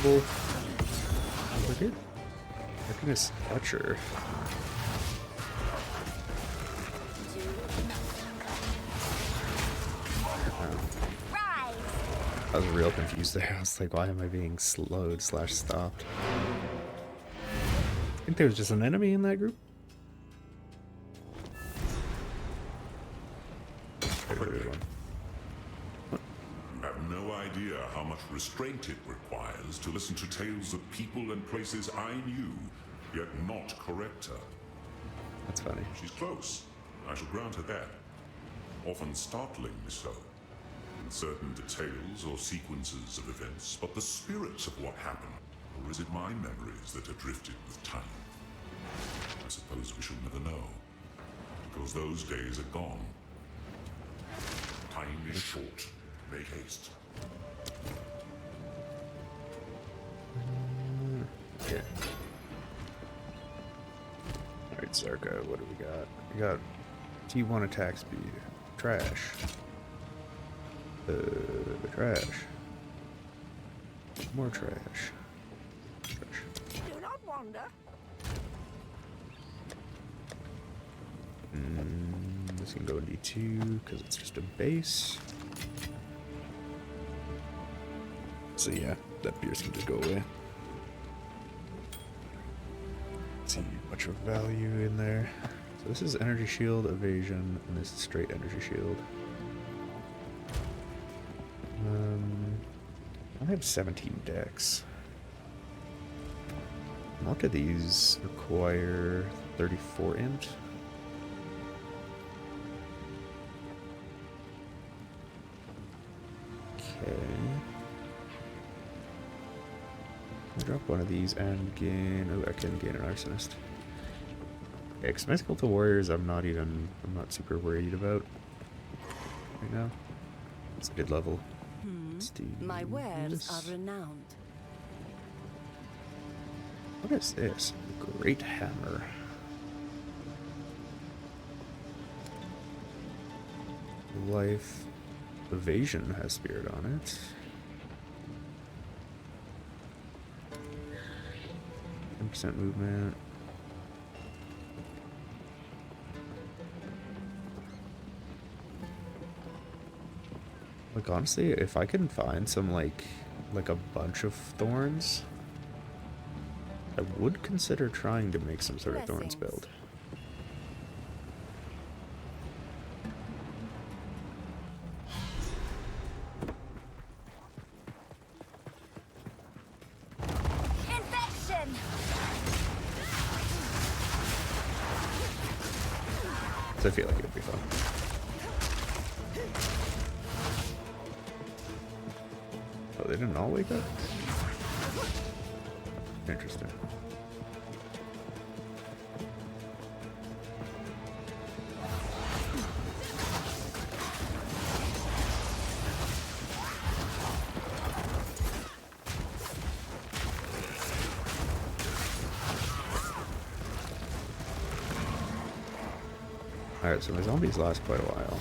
We're good. Happiness Fletcher. I was real confused there. I was like, why am I being slowed / stopped? I think there was just an enemy in that group. How much restraint it requires to listen to tales of people and places I knew, yet not correct her. That's funny. She's close. I shall grant her that. Often startlingly so. In certain details or sequences of events, but the spirits of what happened, or is it my memories that have drifted with time? I suppose we shall never know, because those days are gone. Time is short. Make haste. Okay. Alright, Zarka, what do we got? We got T1 attack speed. Trash. Trash. More trash. Do not wander. This can go in D2 because it's just a base. So yeah, that Pierce can just go away. Let's see much of value in there. So this is energy shield, evasion, and this is straight energy shield. I have 17 decks. What do these require? 34 int? Okay. I'll drop one of these and gain... Oh, I can gain an Arsonist. Okay, because my Skeletal Warriors I'm not super worried about right now. It's a good level. My wares are renowned. What is this? Great Hammer. Life. Evasion has Spirit on it. % movement. Like, honestly, if I can find some, like a bunch of thorns, I would consider trying to make some sort of thorns build. Infection! So I feel like it would be fun. Oh, they didn't all wake up? Interesting. Alright, so my zombies last quite a while.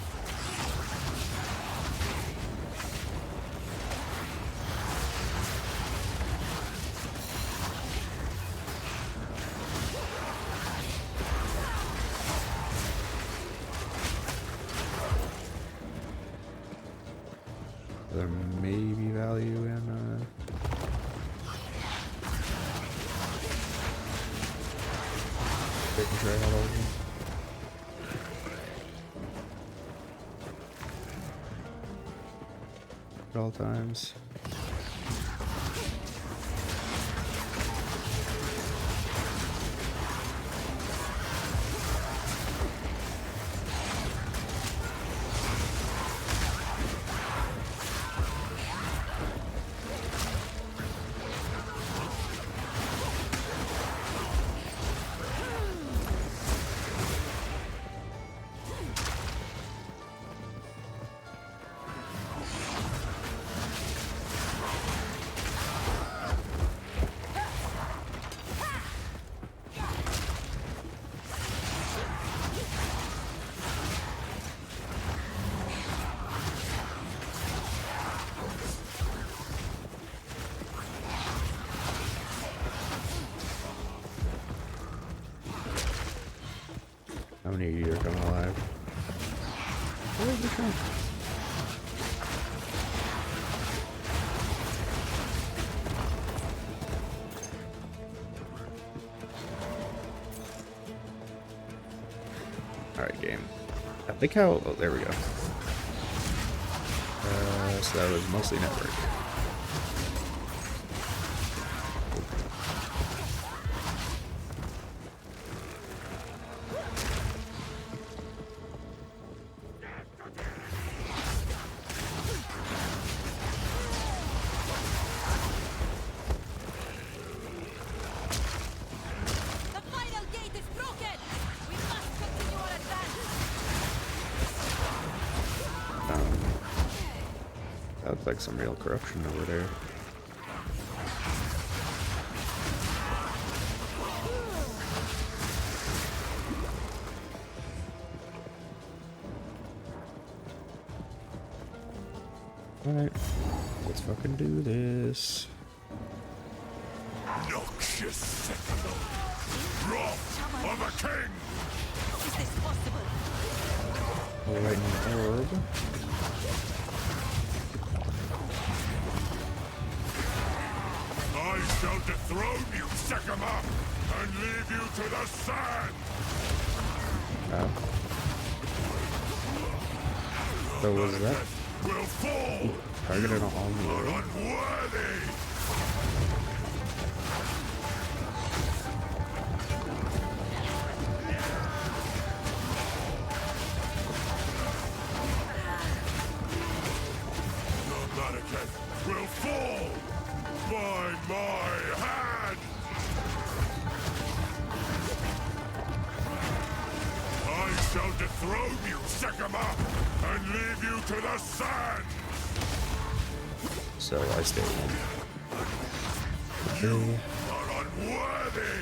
There may be value in taking care of all of them. At all times. How many of you are coming alive? Where's the trunk? Alright, game. I think how... Oh, there we go. So that was mostly network. The final gate That's like some real corruption over there. Alright, let's fucking do this. Noxious sentinel, wrath of a king! Is this possible? A lightning orb. I shall dethrone you, Sekima, and leave you to the sand! Wow. So what is that? Will fall! Targeted on the orb. Unworthy! The Mannequin will fall by my hand! I shall dethrone you, Sekima, and leave you to the sand! So I stay home. You are unworthy!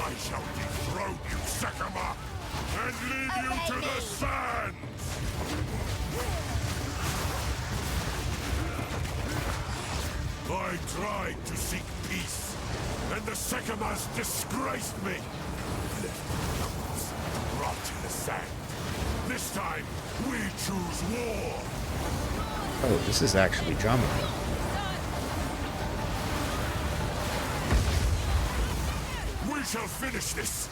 I shall dethrone you, Sekima, and leave you to the sands! I tried to seek peace, and the Sekimas disgraced me. Rot in the sand. This time, we choose war. Oh, this is actually Jama. We shall finish this,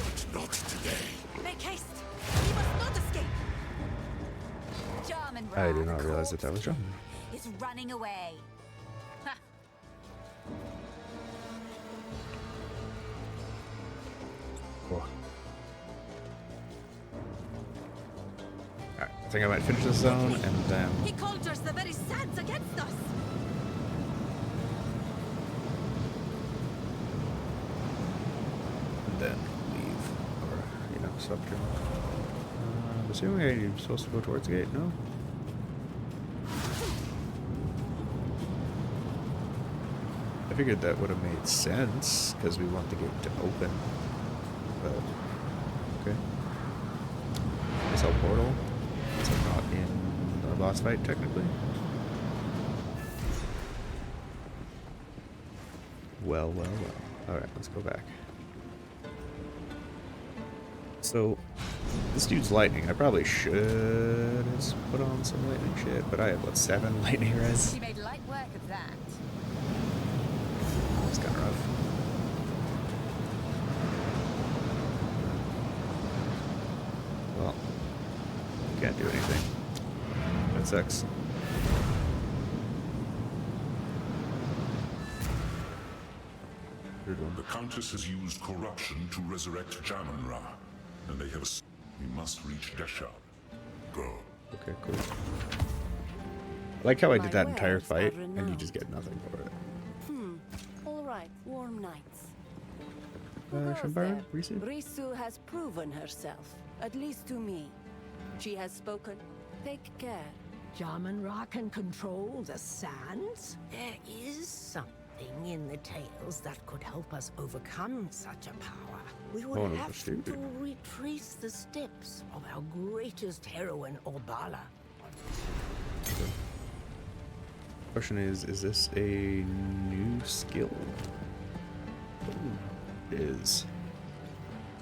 but not today. Make haste! We must not escape! German I did not realize that was Jama. is running away. Ha. Cool. Alright, I think I might finish this zone and then He conjures the very sands against us! leave. Or, you know, stop doing I'm assuming I'm supposed to go towards the gate, no? I figured that would have made sense, because we want the gate to open. But, okay. Missile portal. So I'm not in a boss fight, technically. Well, well, well. Alright, let's go back. So, this dude's lightning. I probably should put on some lightning shit, but I have, what, 7 lightning res? She made light work of that. It's kind of rough. Well, can't do anything. That sucks. The Countess has used corruption to resurrect Jamun-Ra, and they have we must reach Deshab. Go. Okay, cool. I like how I did that entire fight, and you just get nothing for it. All right, warm nights. Shambara? Risu? Risu has proven herself, at least to me. She has spoken. Take care. Jamun-Ra can control the sands? There is something in the tales that could help us overcome such a power. We would have to retrace the steps of our greatest heroine, Orbala. Question is this a new skill? Ooh, it is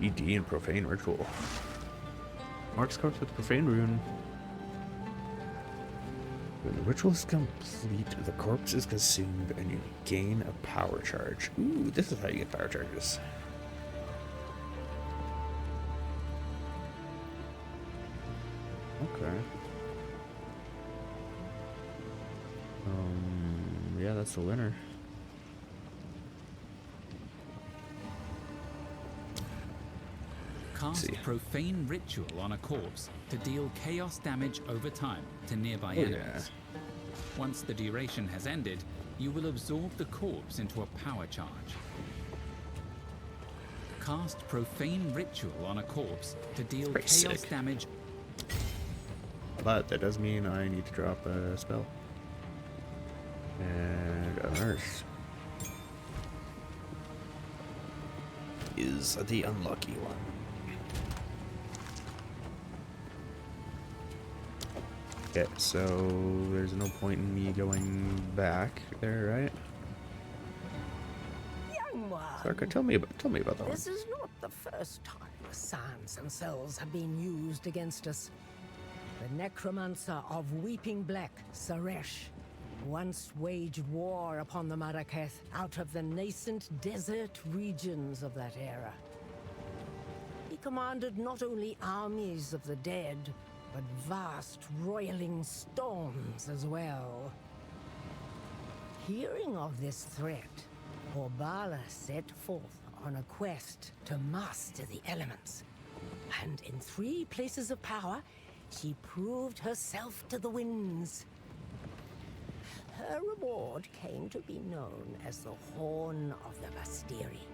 ED and Profane Ritual. Marks corpse with Profane Rune. When the ritual is complete, the corpse is consumed and you gain a power charge. Ooh, this is how you get power charges. Okay. Yeah, that's the winner. Cast Profane Ritual on a corpse to deal chaos damage over time to nearby enemies. Once the duration has ended, you will absorb the corpse into a power charge. Cast Profane Ritual on a corpse to deal chaos damage. But that does mean I need to drop a spell. And a nurse is the unlucky one. Okay, so there's no point in me going back there, right? Young one. Sarka, tell me about that one. This is not the first time the sands themselves have been used against us. The necromancer of Weeping Black, Saresh, once waged war upon the Maraketh out of the nascent desert regions of that era. He commanded not only armies of the dead, but vast roiling storms as well. Hearing of this threat, Orbala set forth on a quest to master the elements. And in 3 places of power, she proved herself to the winds. Her reward came to be known as the Horn of the Vastiri.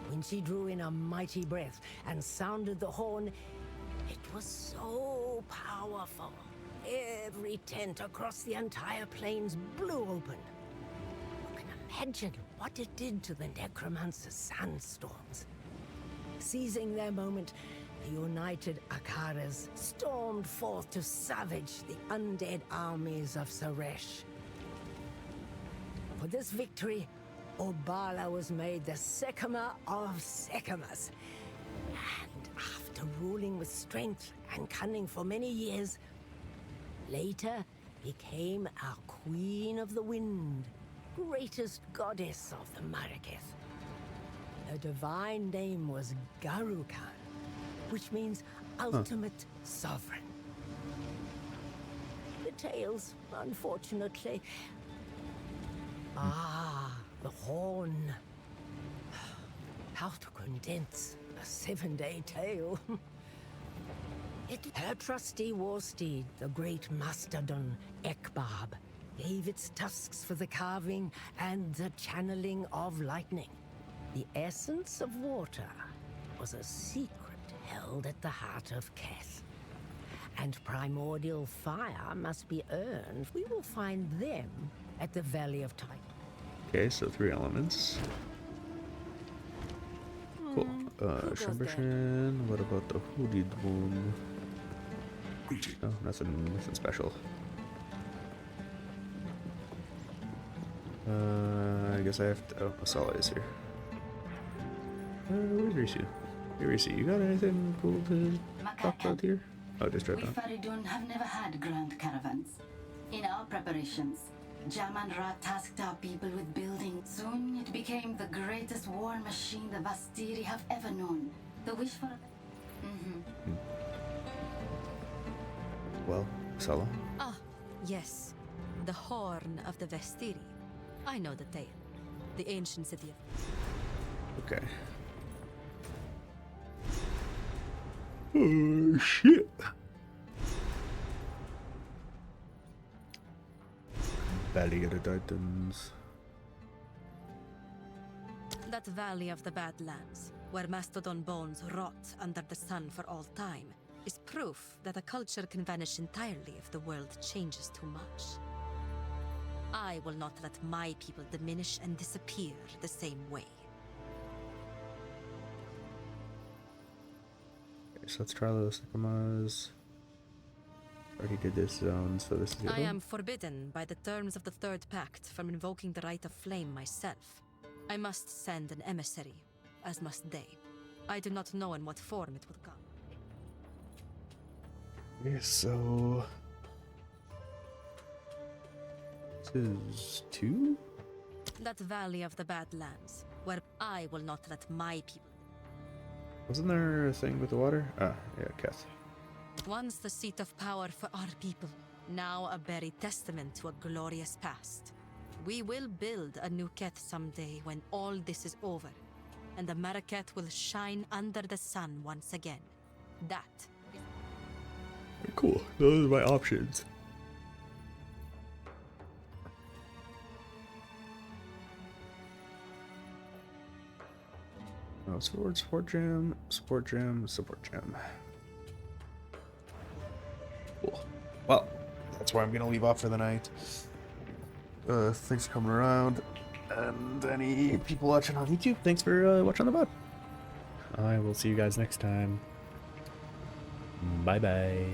When she drew in a mighty breath and sounded the horn, it was so powerful. Every tent across the entire plains blew open. You can imagine what it did to the necromancer's sandstorms. Seizing their moment, the united Akaras stormed forth to savage the undead armies of Saresh. For this victory, Orbala was made the Sekama of Sekamas. And after ruling with strength and cunning for many years, later became our Queen of the Wind, greatest goddess of the Maraketh. Her divine name was Garukan, which means ultimate sovereign. The tales, unfortunately. The horn. How to condense a 7-day tale. Her trusty war steed, the great mastodon Ekbab, gave its tusks for the carving and the channeling of lightning. The essence of water was a secret held at the heart of Keth. And primordial fire must be earned. We will find them at the Valley of Titan. Okay, so 3 elements. Cool. Shimbershin. What about the hooded one? Oh, nothing special. I guess I have to. Oh, Asala is here. Where's Risu? Hey Risu, you got anything cool to talk about here? Oh, just right We now. Faridun have never had grand caravans. In our preparations, Jaman Ra tasked our people with building. Soon it became the greatest war machine the Vastiri have ever known. The wish for a... Well, Asala. Ah, yes. The Horn of the Vestiri. I know the tale. The ancient city of... Okay. Oh, shit. Valley of the Titans. That Valley of the Badlands, where mastodon bones rot under the sun for all time, is proof that a culture can vanish entirely if the world changes too much. I will not let my people diminish and disappear the same way. Okay, so let's try those Sycamas. Already did this zone, so this is the I other one. am forbidden by the terms of the Third Pact from invoking the Rite of Flame myself. I must send an emissary, as must they. I do not know in what form it would come. Okay, so this is 2? That Valley of the Badlands, where I will not let my people... Wasn't there a thing with the water? Ah, yeah, Keth. Once the seat of power for our people, now a buried testament to a glorious past. We will build a new Keth someday when all this is over, and the Maraketh will shine under the sun once again. That is... Cool, those are my options. Oh, support gem, support gem, support gem. that's where I'm gonna leave off for the night. Thanks for coming around, and any people watching on YouTube, thanks for watching the VOD. I will see you guys next time. Bye bye.